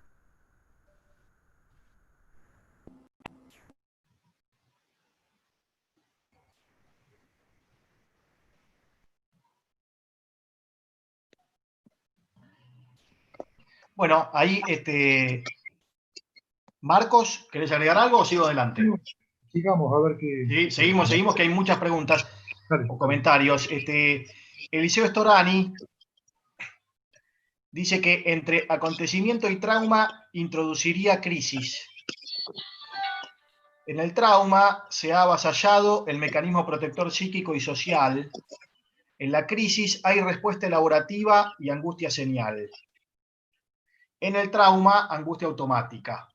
Speaker 1: Bueno, ahí, Marcos, ¿querés agregar algo o sigo adelante?
Speaker 2: Sigamos, a ver qué.
Speaker 1: Sí, seguimos, que hay muchas preguntas o comentarios. Eliseo Storani dice que entre acontecimiento y trauma introduciría crisis. En el trauma se ha avasallado el mecanismo protector psíquico y social. En la crisis hay respuesta elaborativa y angustia señal. En el trauma, angustia automática.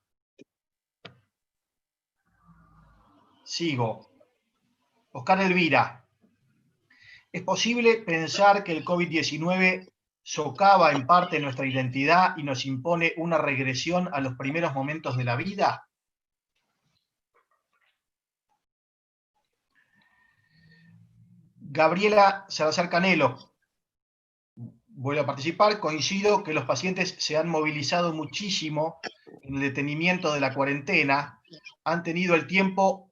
Speaker 1: Sigo. Oscar Elvira. ¿Es posible pensar que el COVID-19 socava en parte nuestra identidad y nos impone una regresión a los primeros momentos de la vida? Gabriela Salazar Canelo. Vuelvo a participar. Coincido que los pacientes se han movilizado muchísimo en el detenimiento de la cuarentena. Han tenido el tiempo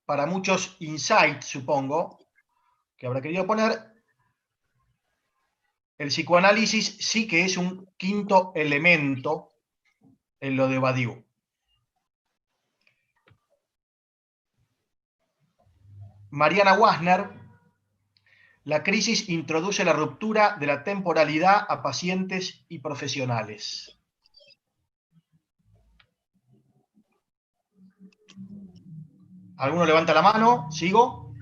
Speaker 1: para muchos insights, supongo, que habrá querido poner. el psicoanálisis sí que es un quinto elemento en lo de Badiou. Mariana Wassner, la crisis introduce la ruptura de la temporalidad a pacientes y profesionales. ¿Alguno levanta la mano? ¿Sigo?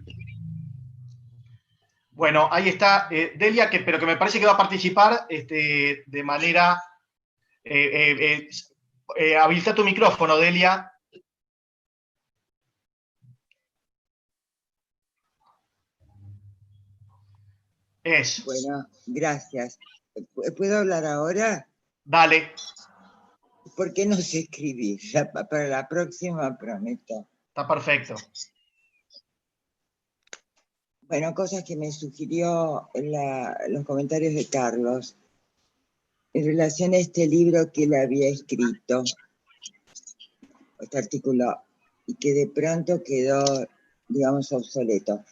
Speaker 1: Bueno, ahí está Delia, pero que me parece que va a participar de manera... habilita tu micrófono, Delia.
Speaker 6: Bueno, gracias. ¿Puedo hablar ahora?
Speaker 1: Dale.
Speaker 6: ¿Por qué no sé escribir? Para la próxima prometo.
Speaker 1: Está perfecto.
Speaker 6: Bueno, cosas que me sugirió los comentarios de Carlos en relación a este libro que él había escrito, este artículo, y que de pronto quedó, digamos, obsoleto.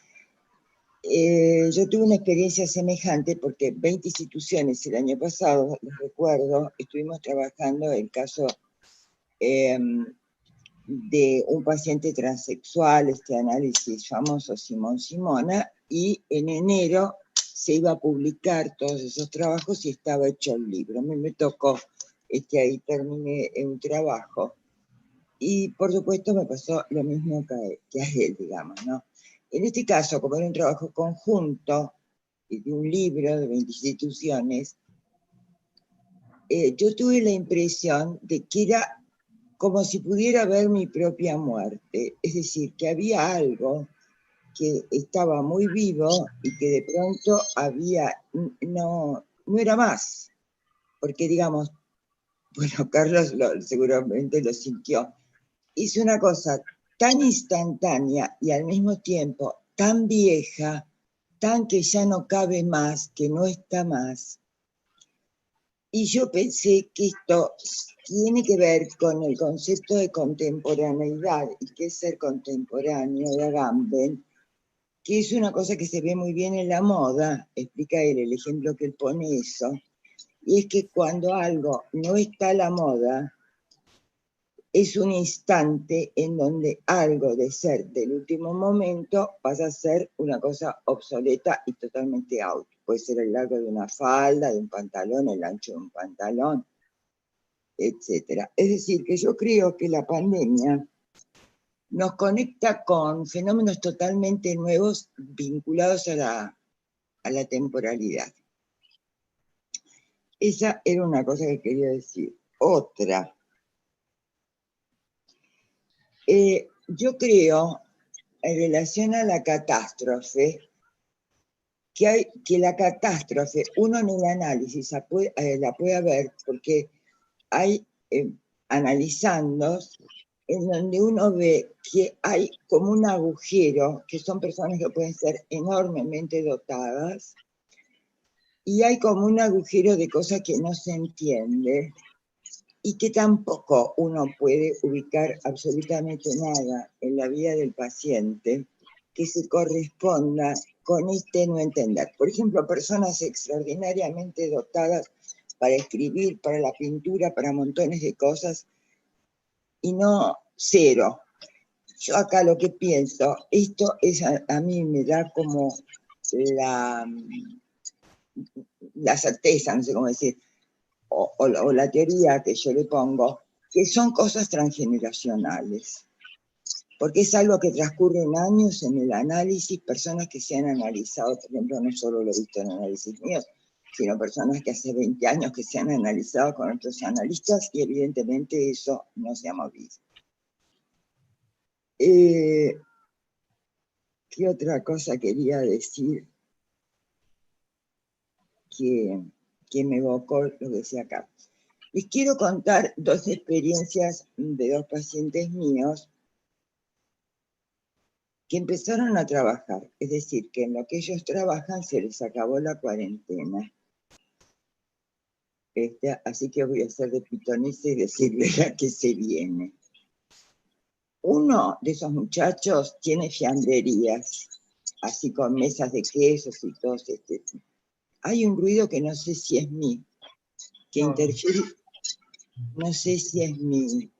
Speaker 6: Yo tuve una experiencia semejante porque 20 instituciones el año pasado, les recuerdo, estuvimos trabajando el caso de un paciente transexual, este análisis famoso Simón Simona, y en enero se iba a publicar todos esos trabajos y estaba hecho el libro. A mí me tocó, ahí terminé un trabajo. Y por supuesto me pasó lo mismo que a él, digamos, ¿no? En este caso, como era un trabajo conjunto de un libro de 20 instituciones, yo tuve la impresión de que era como si pudiera ver mi propia muerte, es decir, que había algo que estaba muy vivo y que de pronto no era más, porque digamos, bueno, Carlos seguramente lo sintió, hizo una cosa tan instantánea y al mismo tiempo tan vieja, tan que ya no cabe más, que no está más. Y yo pensé que esto tiene que ver con el concepto de contemporaneidad y qué es ser contemporáneo de Agamben, que es una cosa que se ve muy bien en la moda, explica él, el ejemplo que él pone eso, y es que cuando algo no está a la moda, es un instante en donde algo de ser del último momento pasa a ser una cosa obsoleta y totalmente out. Puede ser el largo de una falda, de un pantalón, el ancho de un pantalón, etc. Es decir, que yo creo que la pandemia nos conecta con fenómenos totalmente nuevos vinculados a la temporalidad. Esa era una cosa que quería decir. Otra. Yo creo, en relación a la catástrofe, que la catástrofe, uno en el análisis la puede ver porque hay analizando en donde uno ve que hay como un agujero, que son personas que pueden ser enormemente dotadas, y hay como un agujero de cosas que no se entiende, y que tampoco uno puede ubicar absolutamente nada en la vida del paciente que se corresponda con este no entender. Por ejemplo, personas extraordinariamente dotadas para escribir, para la pintura, para montones de cosas, y no cero. Yo acá lo que pienso, esto es a mí me da como la certeza, no sé cómo decir, o la teoría que yo le pongo, que son cosas transgeneracionales, porque es algo que transcurre en años en el análisis, personas que se han analizado, por ejemplo, no solo lo he visto en análisis míos, sino personas que hace 20 años que se han analizado con otros analistas y evidentemente eso no se ha movido. ¿Qué otra cosa quería decir que me evocó lo que decía acá? Les quiero contar dos experiencias de dos pacientes míos que empezaron a trabajar, es decir, que en lo que ellos trabajan se les acabó la cuarentena. Así que voy a hacer de pitonisa y decirles a qué se viene. Uno de esos muchachos tiene fiambrerías, así con mesas de quesos y todo Hay un ruido que no sé si es mí, que interfiere, no sé si es mí.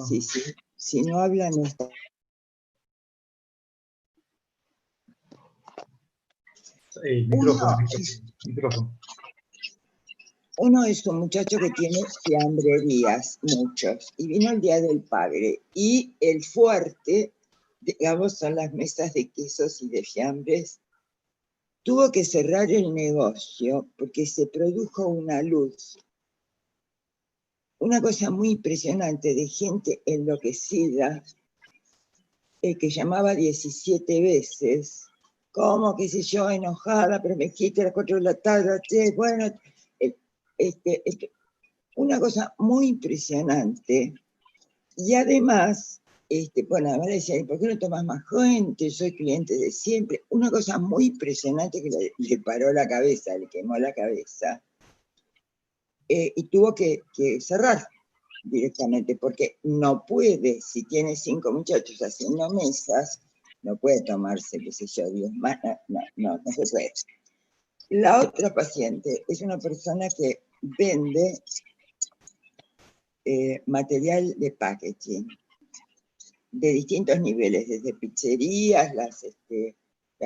Speaker 6: Sí, sí. Si no habla, no está.
Speaker 2: Micrófono.
Speaker 6: Uno es un muchacho que tiene fiambrerías, muchos, y vino el Día del Padre. Y el fuerte, digamos, son las mesas de quesos y de fiambres. Tuvo que cerrar el negocio porque se produjo una luz. Una cosa muy impresionante de gente enloquecida, que llamaba 17 veces, como, qué sé yo, enojada, pero me dijiste a las 4 de la tarde, bueno, una cosa muy impresionante. Y además, bueno, además decía, ¿por qué no tomas más gente? Soy cliente de siempre. Una cosa muy impresionante que le paró la cabeza, le quemó la cabeza. Y tuvo que cerrar directamente, porque no puede, si tiene 5 muchachos haciendo mesas, no puede tomarse, qué sé yo, 10 más, no se puede. La otra paciente es una persona que vende material de packaging de distintos niveles, desde pizzerías, las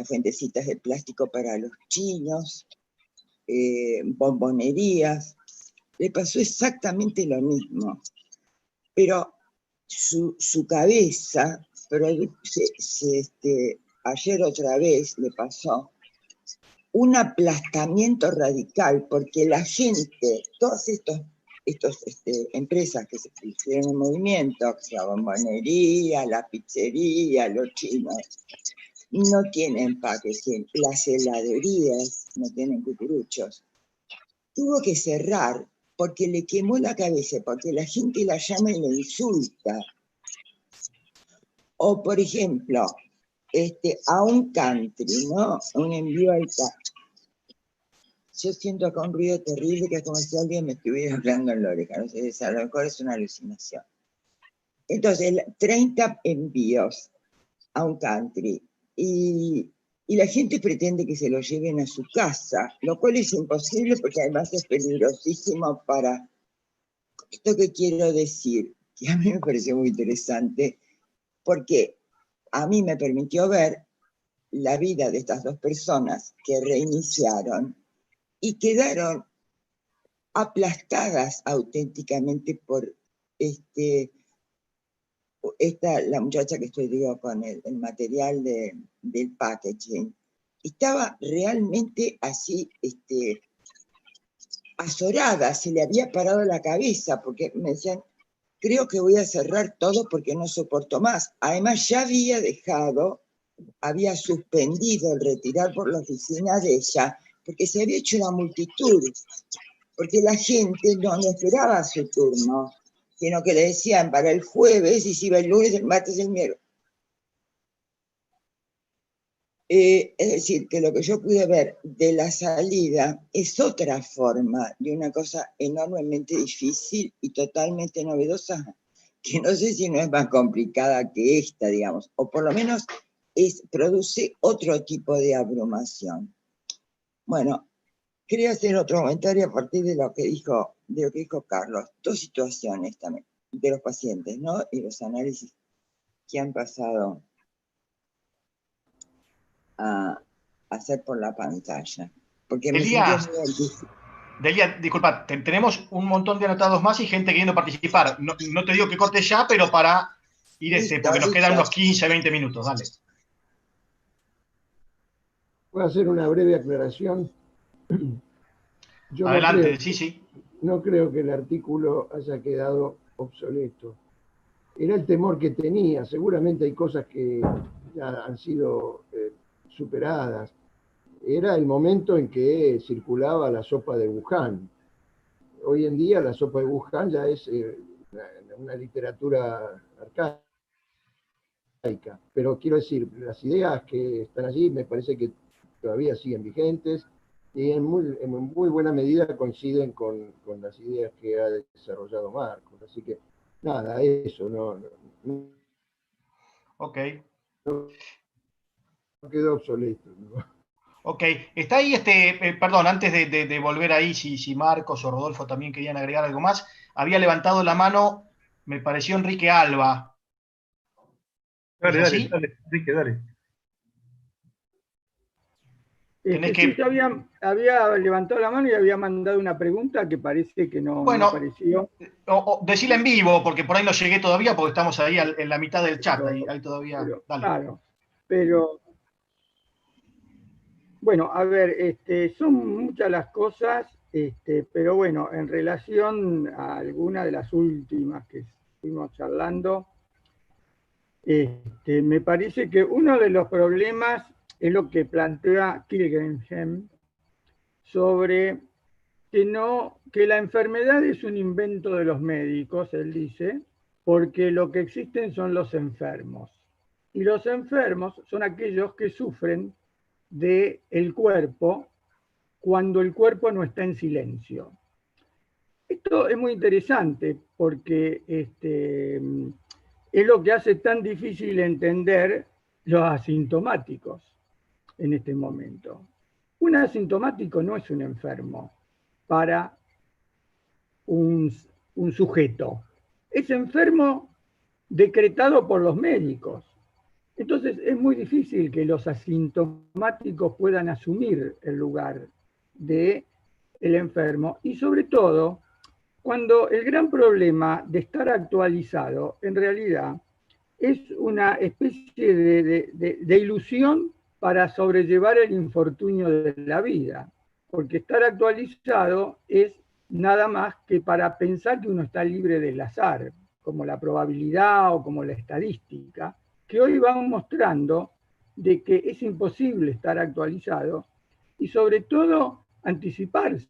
Speaker 6: fuentecitas de plástico para los chinos, bombonerías. Le pasó exactamente lo mismo, pero su cabeza, ayer otra vez le pasó un aplastamiento radical, porque la gente, todas estas empresas que se pusieron en movimiento, la bombonería, la pizzería, los chinos, no tienen packaging, las heladerías no tienen cucuruchos. Tuvo que cerrar porque le quemó la cabeza, porque la gente la llama y le insulta. O, por ejemplo, a un country, ¿no? Un envío al country. Yo siento acá un ruido terrible que es como si alguien me estuviera hablando en la oreja. No sé, a lo mejor es una alucinación. Entonces, 30 envíos a un country y la gente pretende que se lo lleven a su casa, lo cual es imposible porque además es peligrosísimo para... Esto que quiero decir, que a mí me pareció muy interesante, porque a mí me permitió ver la vida de estas dos personas que reiniciaron y quedaron aplastadas auténticamente por la muchacha que estoy, digo, con el material del packaging. Estaba realmente así, azorada, se le había parado la cabeza, porque me decían, creo que voy a cerrar todo porque no soporto más. Además, ya había suspendido el retirar por la oficina de ella, porque se había hecho una multitud, porque la gente no esperaba su turno, sino que le decían para el jueves y si iba el lunes, el martes, el miércoles. Es decir, que lo que yo pude ver de la salida es otra forma de una cosa enormemente difícil y totalmente novedosa, que no sé si no es más complicada que esta, digamos, o por lo menos produce otro tipo de abrumación. Bueno, quería hacer otro comentario a partir de lo que dijo Carlos. Dos situaciones también de los pacientes, ¿no? Y los análisis que han pasado a hacer por la pantalla. Porque me sentí
Speaker 1: Delia, disculpa, tenemos un montón de anotados más y gente queriendo participar. No te digo que cortes ya, pero para ir porque nos quedan unos 15, 20 minutos. Dale.
Speaker 3: Voy a hacer una breve aclaración. Yo
Speaker 1: adelante, sí.
Speaker 3: No creo que el artículo haya quedado obsoleto. Era el temor que tenía. Seguramente hay cosas que ya han sido superadas. Era el momento en que circulaba la sopa de Wuhan. Hoy en día la sopa de Wuhan ya es una literatura arcaica. Pero quiero decir, las ideas que están allí me parece que todavía siguen vigentes y en muy buena medida coinciden con las ideas que ha desarrollado Marcos. Así que nada, eso no
Speaker 1: Ok.
Speaker 3: No quedó obsoleto, ¿no?
Speaker 1: Ok, está ahí, perdón, antes de volver ahí, si Marcos o Rodolfo también querían agregar algo más, había levantado la mano, me pareció Enrique Alba. ¿Es así?
Speaker 2: Dale, Enrique, dale.
Speaker 5: Sí, yo había levantado la mano y había mandado una pregunta que parece que no apareció.
Speaker 1: Decirla en vivo, porque por ahí no llegué todavía, porque estamos ahí en la mitad del chat, ahí todavía. Dale.
Speaker 5: Claro, pero bueno, a ver, son muchas las cosas, pero bueno, en relación a alguna de las últimas que estuvimos charlando, me parece que uno de los problemas es lo que plantea Kilgenheim sobre que la enfermedad es un invento de los médicos, él dice, porque lo que existen son los enfermos. Y los enfermos son aquellos que sufren del cuerpo cuando el cuerpo no está en silencio. Esto es muy interesante porque es lo que hace tan difícil entender los asintomáticos en este momento. Un asintomático no es un enfermo para un sujeto. Es enfermo decretado por los médicos. Entonces es muy difícil que los asintomáticos puedan asumir el lugar del enfermo y sobre todo cuando el gran problema de estar actualizado en realidad es una especie de ilusión para sobrellevar el infortunio de la vida, porque estar actualizado es nada más que para pensar que uno está libre del azar, como la probabilidad o como la estadística, que hoy van mostrando de que es imposible estar actualizado y sobre todo anticiparse,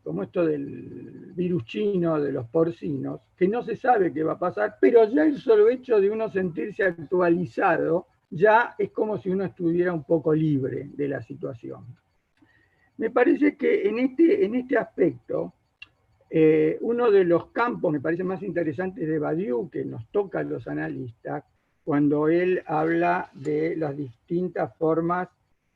Speaker 5: como esto del virus chino, de los porcinos, que no se sabe qué va a pasar, pero ya el solo hecho de uno sentirse actualizado ya es como si uno estuviera un poco libre de la situación. Me parece que en este aspecto, uno de los campos, me parece más interesantes de Badiou, que nos toca a los analistas, cuando él habla de las distintas formas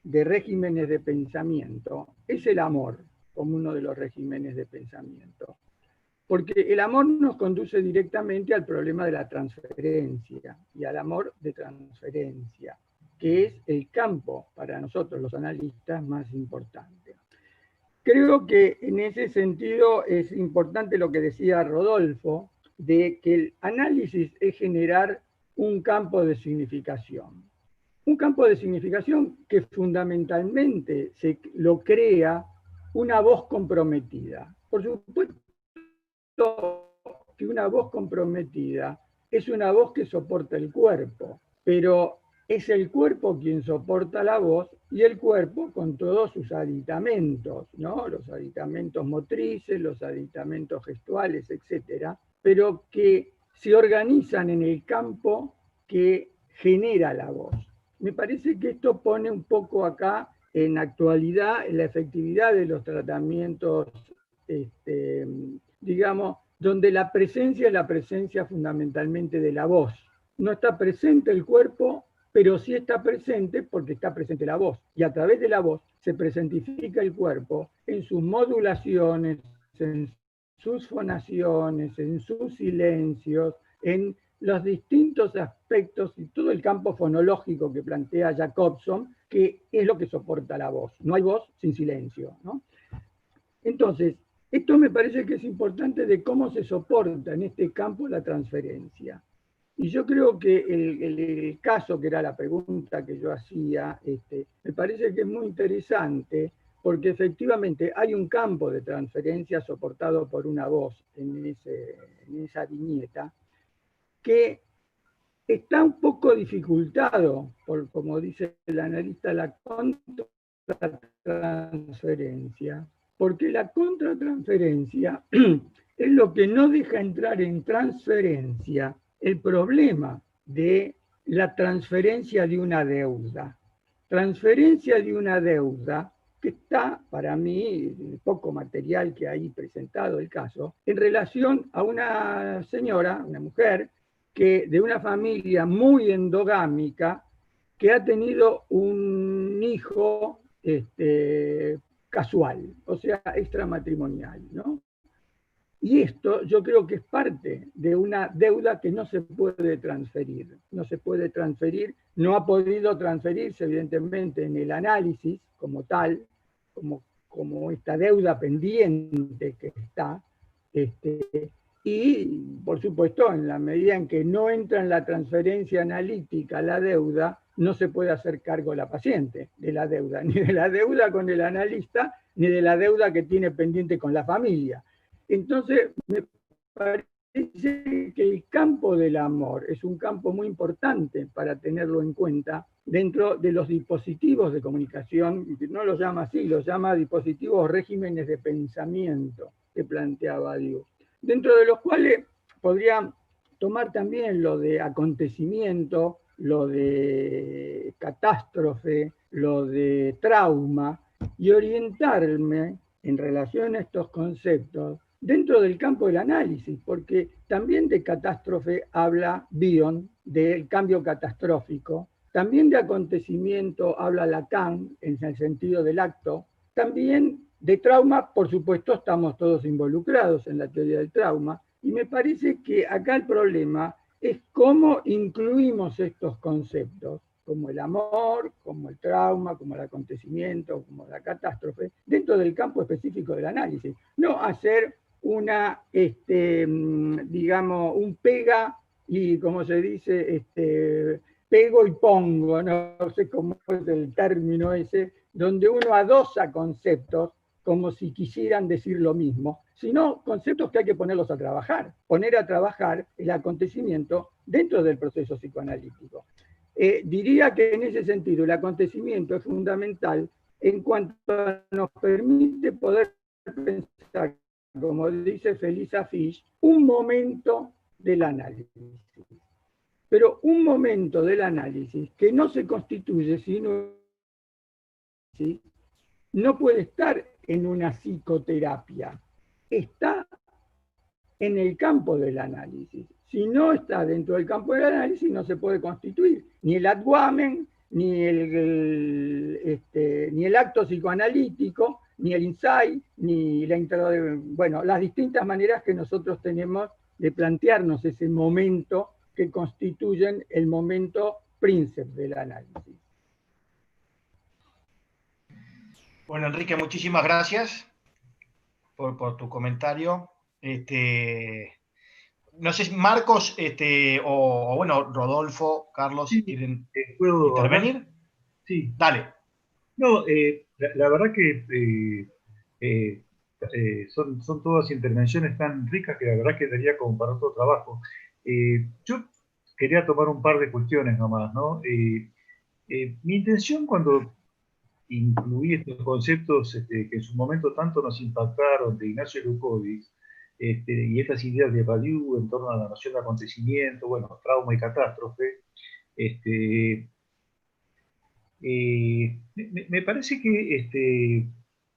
Speaker 5: de regímenes de pensamiento, es el amor como uno de los regímenes de pensamiento. Porque el amor nos conduce directamente al problema de la transferencia y al amor de transferencia, que es el campo para nosotros los analistas más importante. Creo que en ese sentido es importante lo que decía Rodolfo, de que el análisis es generar un campo de significación. Un campo de significación que fundamentalmente lo crea una voz comprometida. Por supuesto que una voz comprometida es una voz que soporta el cuerpo, pero es el cuerpo quien soporta la voz y el cuerpo con todos sus aditamentos, ¿no? Los aditamentos motrices, los aditamentos gestuales, etcétera, pero que se organizan en el campo que genera la voz. Me parece que esto pone un poco acá en actualidad la efectividad de los tratamientos, digamos, donde la presencia es la presencia fundamentalmente de la voz. No está presente el cuerpo, pero sí está presente porque está presente la voz. Y a través de la voz se presentifica el cuerpo en sus modulaciones, en sus fonaciones, en sus silencios, en los distintos aspectos y todo el campo fonológico que plantea Jacobson, que es lo que soporta la voz. No hay voz sin silencio, ¿no? Entonces, esto me parece que es importante de cómo se soporta en este campo la transferencia. Y yo creo que el caso, que era la pregunta que yo hacía, me parece que es muy interesante, porque efectivamente hay un campo de transferencia soportado por una voz en esa viñeta, que está un poco dificultado, por, como dice el analista, la contratransferencia, porque la contratransferencia es lo que no deja entrar en transferencia el problema de la transferencia de una deuda. Transferencia de una deuda que está, para mí, el poco material que hay presentado el caso, en relación a una señora, una mujer, que de una familia muy endogámica, que ha tenido un hijo casual, o sea, extramatrimonial, ¿no? Y esto yo creo que es parte de una deuda que no se puede transferir. No se puede transferir, no ha podido transferirse evidentemente en el análisis como tal, como esta deuda pendiente que está, y por supuesto en la medida en que no entra en la transferencia analítica la deuda, no se puede hacer cargo la paciente de la deuda, ni de la deuda con el analista, ni de la deuda que tiene pendiente con la familia. Entonces, me parece que el campo del amor es un campo muy importante para tenerlo en cuenta dentro de los dispositivos de comunicación, no los llama así, los llama dispositivos regímenes de pensamiento que planteaba Dios, dentro de los cuales podría tomar también lo de acontecimiento, lo de catástrofe, lo de trauma, y orientarme en relación a estos conceptos dentro del campo del análisis, porque también de catástrofe habla Bion, del cambio catastrófico, también de acontecimiento habla Lacan, en el sentido del acto, también de trauma, por supuesto, estamos todos involucrados en la teoría del trauma, y me parece que acá el problema es cómo incluimos estos conceptos, como el amor, como el trauma, como el acontecimiento, como la catástrofe, dentro del campo específico del análisis. No hacer digamos, un pega y, como se dice, pego y pongo, no sé cómo es el término ese, donde uno adosa conceptos como si quisieran decir lo mismo, sino conceptos que hay que ponerlos a trabajar, poner a trabajar el acontecimiento dentro del proceso psicoanalítico. Diría que en ese sentido el acontecimiento es fundamental en cuanto nos permite poder pensar, como dice Felisa Fish, un momento del análisis. Pero un momento del análisis que no se constituye sino no puede estar en una psicoterapia, está en el campo del análisis. Si no está dentro del campo del análisis, no se puede constituir ni el adwamen, ni el acto psicoanalítico, ni el insight, ni las distintas maneras que nosotros tenemos de plantearnos ese momento que constituyen el momento príncipe del análisis.
Speaker 1: Bueno, Enrique, muchísimas gracias por tu comentario. No sé si Marcos o bueno, Rodolfo, Carlos,
Speaker 2: sí,
Speaker 1: ¿quieren
Speaker 2: ¿puedo
Speaker 1: intervenir?
Speaker 2: hablar? Sí.
Speaker 1: Dale.
Speaker 2: No, la verdad que son todas intervenciones tan ricas que la verdad que daría como para otro trabajo. Yo quería tomar un par de cuestiones nomás, ¿no? Mi intención cuando incluí estos conceptos que en su momento tanto nos impactaron de Ignacio Lukovic, y estas ideas de Badiou en torno a la noción de acontecimiento, bueno, trauma y catástrofe, me parece que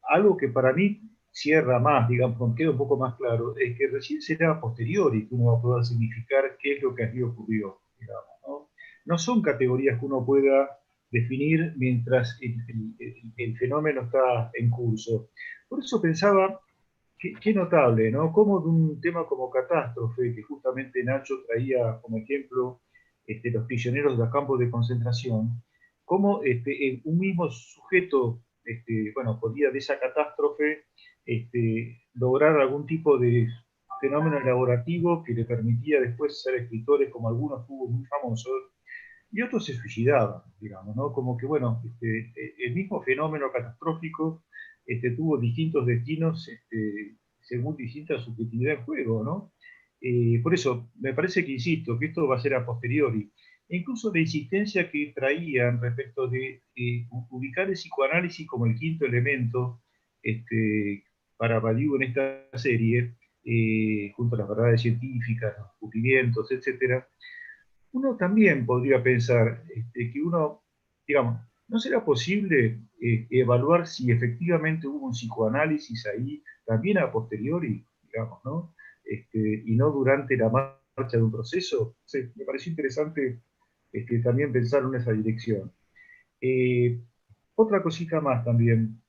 Speaker 2: algo que para mí cierra más, digamos, queda un poco más claro, es que recién será a posteriori que uno va a poder significar qué es lo que allí ocurrió, digamos, ¿no? No son categorías que uno pueda definir mientras el fenómeno está en curso. Por eso pensaba, qué notable, ¿no? Cómo de un tema como catástrofe, que justamente Nacho traía como ejemplo los prisioneros de los campos de concentración, cómo un mismo sujeto bueno, podía de esa catástrofe lograr algún tipo de fenómeno elaborativo que le permitía después ser escritores, como algunos tuvo muy famosos, y otros se suicidaban, digamos, ¿no? Como que, bueno, el mismo fenómeno catastrófico tuvo distintos destinos según distinta subjetividad en juego, ¿no? Por eso, me parece que, insisto, que esto va a ser a posteriori. E incluso la insistencia que traían respecto de ubicar el psicoanálisis como el quinto elemento para Badiou en esta serie, junto a las verdades científicas, los descubrimientos, etcétera, uno también podría pensar que uno, digamos, ¿no será posible evaluar si efectivamente hubo un psicoanálisis ahí, también a posteriori, digamos, ¿no? Y no durante la marcha de un proceso? Sí, me pareció interesante también pensar en esa dirección. Otra cosita más también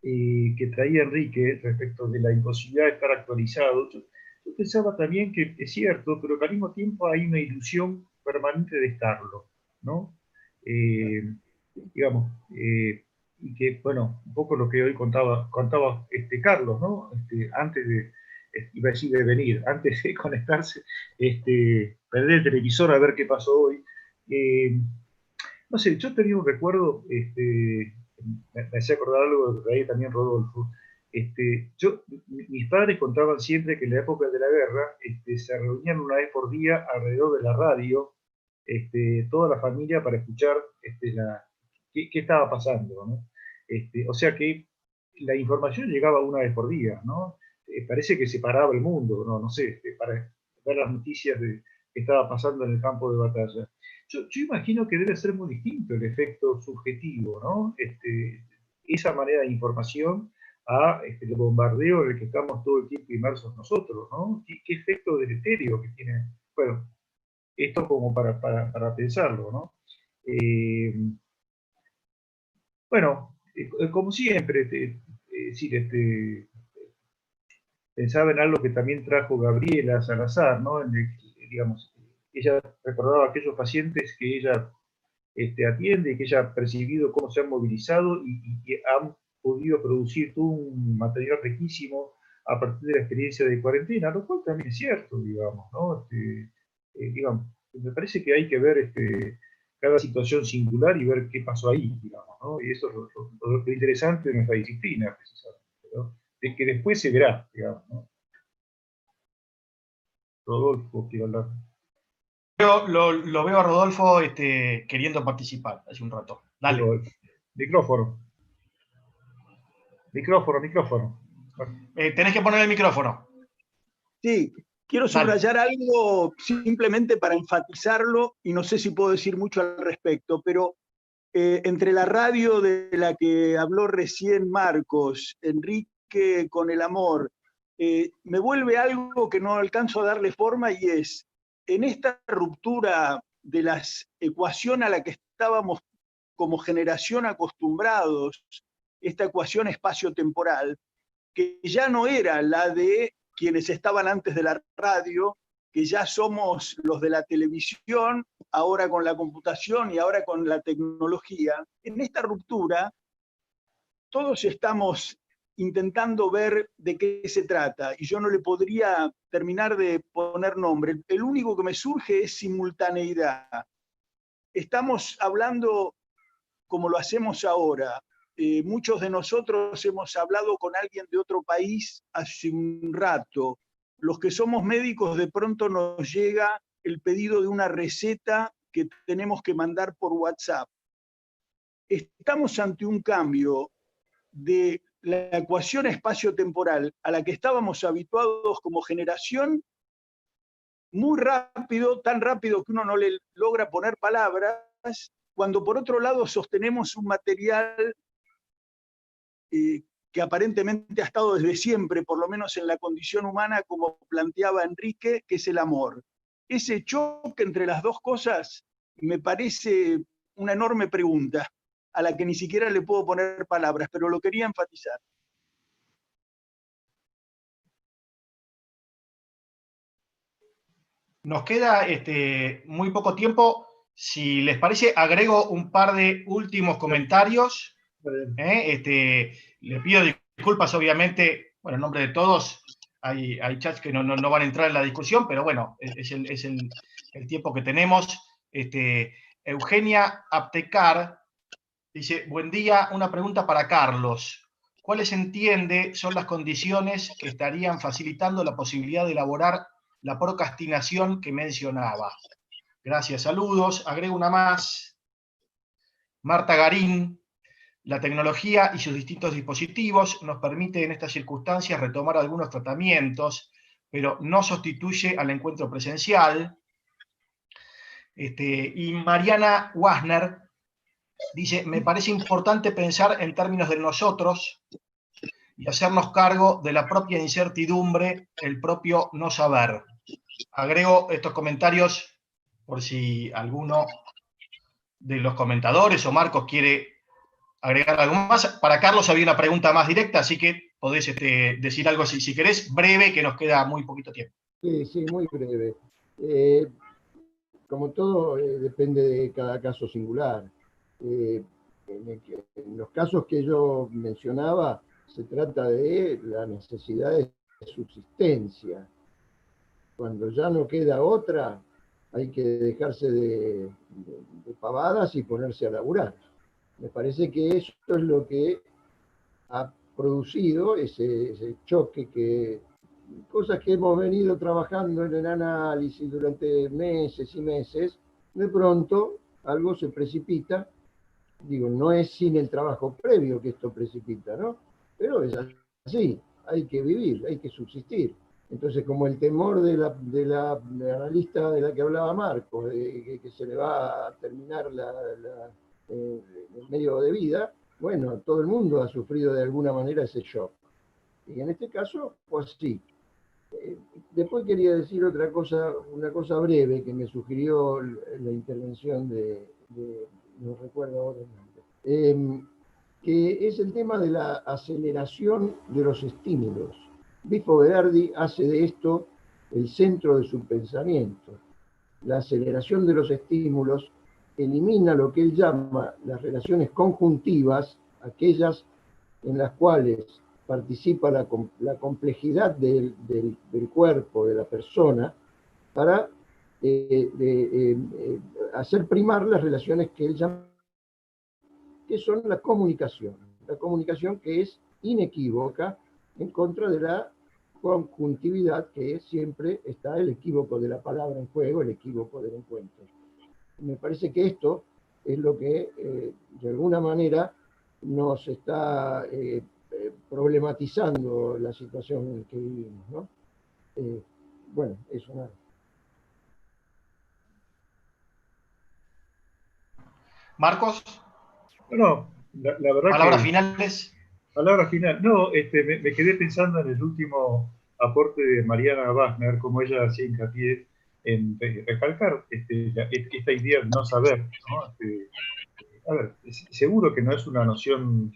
Speaker 2: que traía Enrique respecto de la imposibilidad de estar actualizado. Yo pensaba también que es cierto, pero que al mismo tiempo hay una ilusión permanente de estarlo, ¿no? Digamos, y que, bueno, un poco lo que hoy contaba Carlos, ¿no? Antes de, iba a decir de venir, antes de conectarse, prender el televisor a ver qué pasó hoy. No sé, yo tenía un recuerdo, me hacía acordar algo de ahí también Rodolfo. Mis padres contaban siempre que en la época de la guerra se reunían una vez por día alrededor de la radio, toda la familia para escuchar qué estaba pasando, ¿no? O sea que la información llegaba una vez por día, ¿no? Parece que se paraba el mundo, no sé, para ver las noticias de qué estaba pasando en el campo de batalla. Yo imagino que debe ser muy distinto el efecto subjetivo, ¿no? Esa manera de información a el bombardeo en el que estamos todo el tiempo inmersos nosotros, ¿no? ¿Qué efecto deleterio que tiene? Bueno, esto como para pensarlo, ¿no? Bueno, como siempre, pensaba en algo que también trajo Gabriela Salazar, ¿no? Digamos, ella recordaba aquellos pacientes que ella atiende y que ella ha percibido cómo se han movilizado y que han podido producir todo un material riquísimo a partir de la experiencia de cuarentena, lo cual también es cierto, digamos, ¿no? Digamos, me parece que hay que ver cada situación singular y ver qué pasó ahí, digamos, ¿no? Y eso es lo interesante de nuestra disciplina, precisamente, ¿no? De que después se verá, digamos, ¿no? Rodolfo, quiero hablar.
Speaker 1: Lo veo a Rodolfo queriendo participar hace un rato. Dale.
Speaker 2: Micrófono.
Speaker 1: Tenés que poner el micrófono.
Speaker 4: Sí, quiero subrayar algo simplemente para enfatizarlo, y no sé si puedo decir mucho al respecto, pero entre la radio de la que habló recién Marcos, Enrique con el amor, me vuelve algo que no alcanzo a darle forma, y es, en esta ruptura de la ecuación a la que estábamos como generación acostumbrados, esta ecuación espacio-temporal, que ya no era la de quienes estaban antes de la radio, que ya somos los de la televisión, ahora con la computación y ahora con la tecnología. En esta ruptura, todos estamos intentando ver de qué se trata, y yo no le podría terminar de poner nombre. El único que me surge es simultaneidad. Estamos hablando como lo hacemos ahora. Muchos de nosotros hemos hablado con alguien de otro país hace un rato. Los que somos médicos, de pronto nos llega el pedido de una receta que tenemos que mandar por WhatsApp. Estamos ante un cambio de la ecuación espacio-temporal a la que estábamos habituados como generación, muy rápido, tan rápido que uno no le logra poner palabras, cuando por otro lado sostenemos un material que aparentemente ha estado desde siempre, por lo menos en la condición humana, como planteaba Enrique, que es el amor. Ese choque entre las dos cosas me parece una enorme pregunta, a la que ni siquiera le puedo poner palabras, pero lo quería enfatizar.
Speaker 1: Nos queda muy poco tiempo. Si les parece, agrego un par de últimos comentarios. Le pido disculpas, obviamente, bueno, en nombre de todos. Hay chats que no van a entrar en la discusión, pero bueno, es el tiempo que tenemos. Eugenia Aptecar dice, buen día, una pregunta para Carlos. ¿Cuáles entiende son las condiciones que estarían facilitando la posibilidad de elaborar la procrastinación que mencionaba? Gracias, saludos. Agrego una más. Marta Garín. La tecnología y sus distintos dispositivos nos permite en estas circunstancias retomar algunos tratamientos, pero no sustituye al encuentro presencial. Y Mariana Wasner dice, me parece importante pensar en términos de nosotros y hacernos cargo de la propia incertidumbre, el propio no saber. Agrego estos comentarios por si alguno de los comentadores o Marcos quiere agregar algo más. Para Carlos había una pregunta más directa, así que podés decir algo si querés, breve, que nos queda muy poquito tiempo.
Speaker 3: Sí, muy breve. Como todo, depende de cada caso singular. En los casos que yo mencionaba, se trata de la necesidad de subsistencia. Cuando ya no queda otra, hay que dejarse de pavadas y ponerse a laburar. Me parece que eso es lo que ha producido ese choque, cosas que hemos venido trabajando en el análisis durante meses y meses, de pronto algo se precipita. Digo, no es sin el trabajo previo que esto precipita, ¿no? Pero es así, hay que vivir, hay que subsistir. Entonces, como el temor de la analista de la que hablaba Marcos, que se le va a terminar el medio de vida, bueno, todo el mundo ha sufrido de alguna manera ese shock. Y en este caso, pues sí. Después quería decir otra cosa, una cosa breve que me sugirió la intervención no recuerdo ahora el nombre, que es el tema de la aceleración de los estímulos. Bifo Berardi hace de esto el centro de su pensamiento. La aceleración de los estímulos elimina lo que él llama las relaciones conjuntivas, aquellas en las cuales participa la complejidad del cuerpo, de la persona, para hacer primar las relaciones que él llama, que son la comunicación que es inequívoca en contra de la conjuntividad, que siempre está el equívoco de la palabra en juego, el equívoco del encuentro. Me parece que esto es lo que de alguna manera nos está problematizando la situación en la que vivimos, ¿no? Bueno, eso nada.
Speaker 1: Marcos.
Speaker 2: No, la verdad
Speaker 1: palabras
Speaker 2: que...
Speaker 1: finales.
Speaker 2: Palabra final. No, me quedé pensando en el último aporte de Mariana Wagner, como ella hacía hincapié en recalcar esta idea de no saber, ¿no? A ver, seguro que no es una noción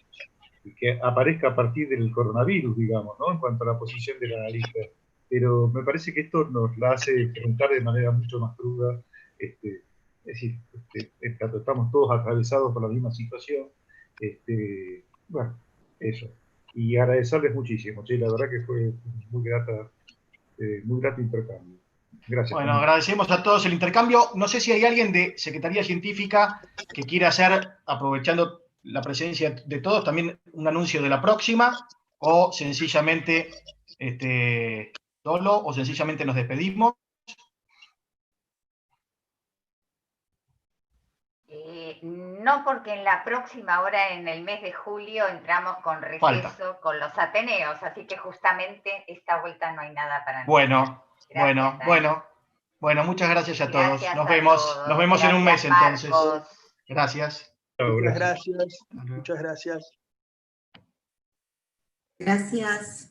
Speaker 2: que aparezca a partir del coronavirus, digamos, ¿no? En cuanto a la posición del analista. Pero me parece que esto nos la hace enfrentar de manera mucho más cruda. Es decir, estamos todos atravesados por la misma situación. Bueno, eso. Y agradecerles muchísimo. Sí, la verdad que fue muy grato intercambio. Gracias.
Speaker 1: Bueno, agradecemos a todos el intercambio. No sé si hay alguien de Secretaría Científica que quiera hacer, aprovechando la presencia de todos, también un anuncio de la próxima, o sencillamente solo, o sencillamente nos despedimos.
Speaker 7: No, porque en la próxima hora, en el mes de julio, entramos con receso con los Ateneos, así que justamente esta vuelta no hay nada para nosotros.
Speaker 1: Bueno, muchas gracias a todos. Nos vemos en un mes entonces. Gracias.
Speaker 4: Muchas gracias. Muchas gracias.
Speaker 8: Gracias.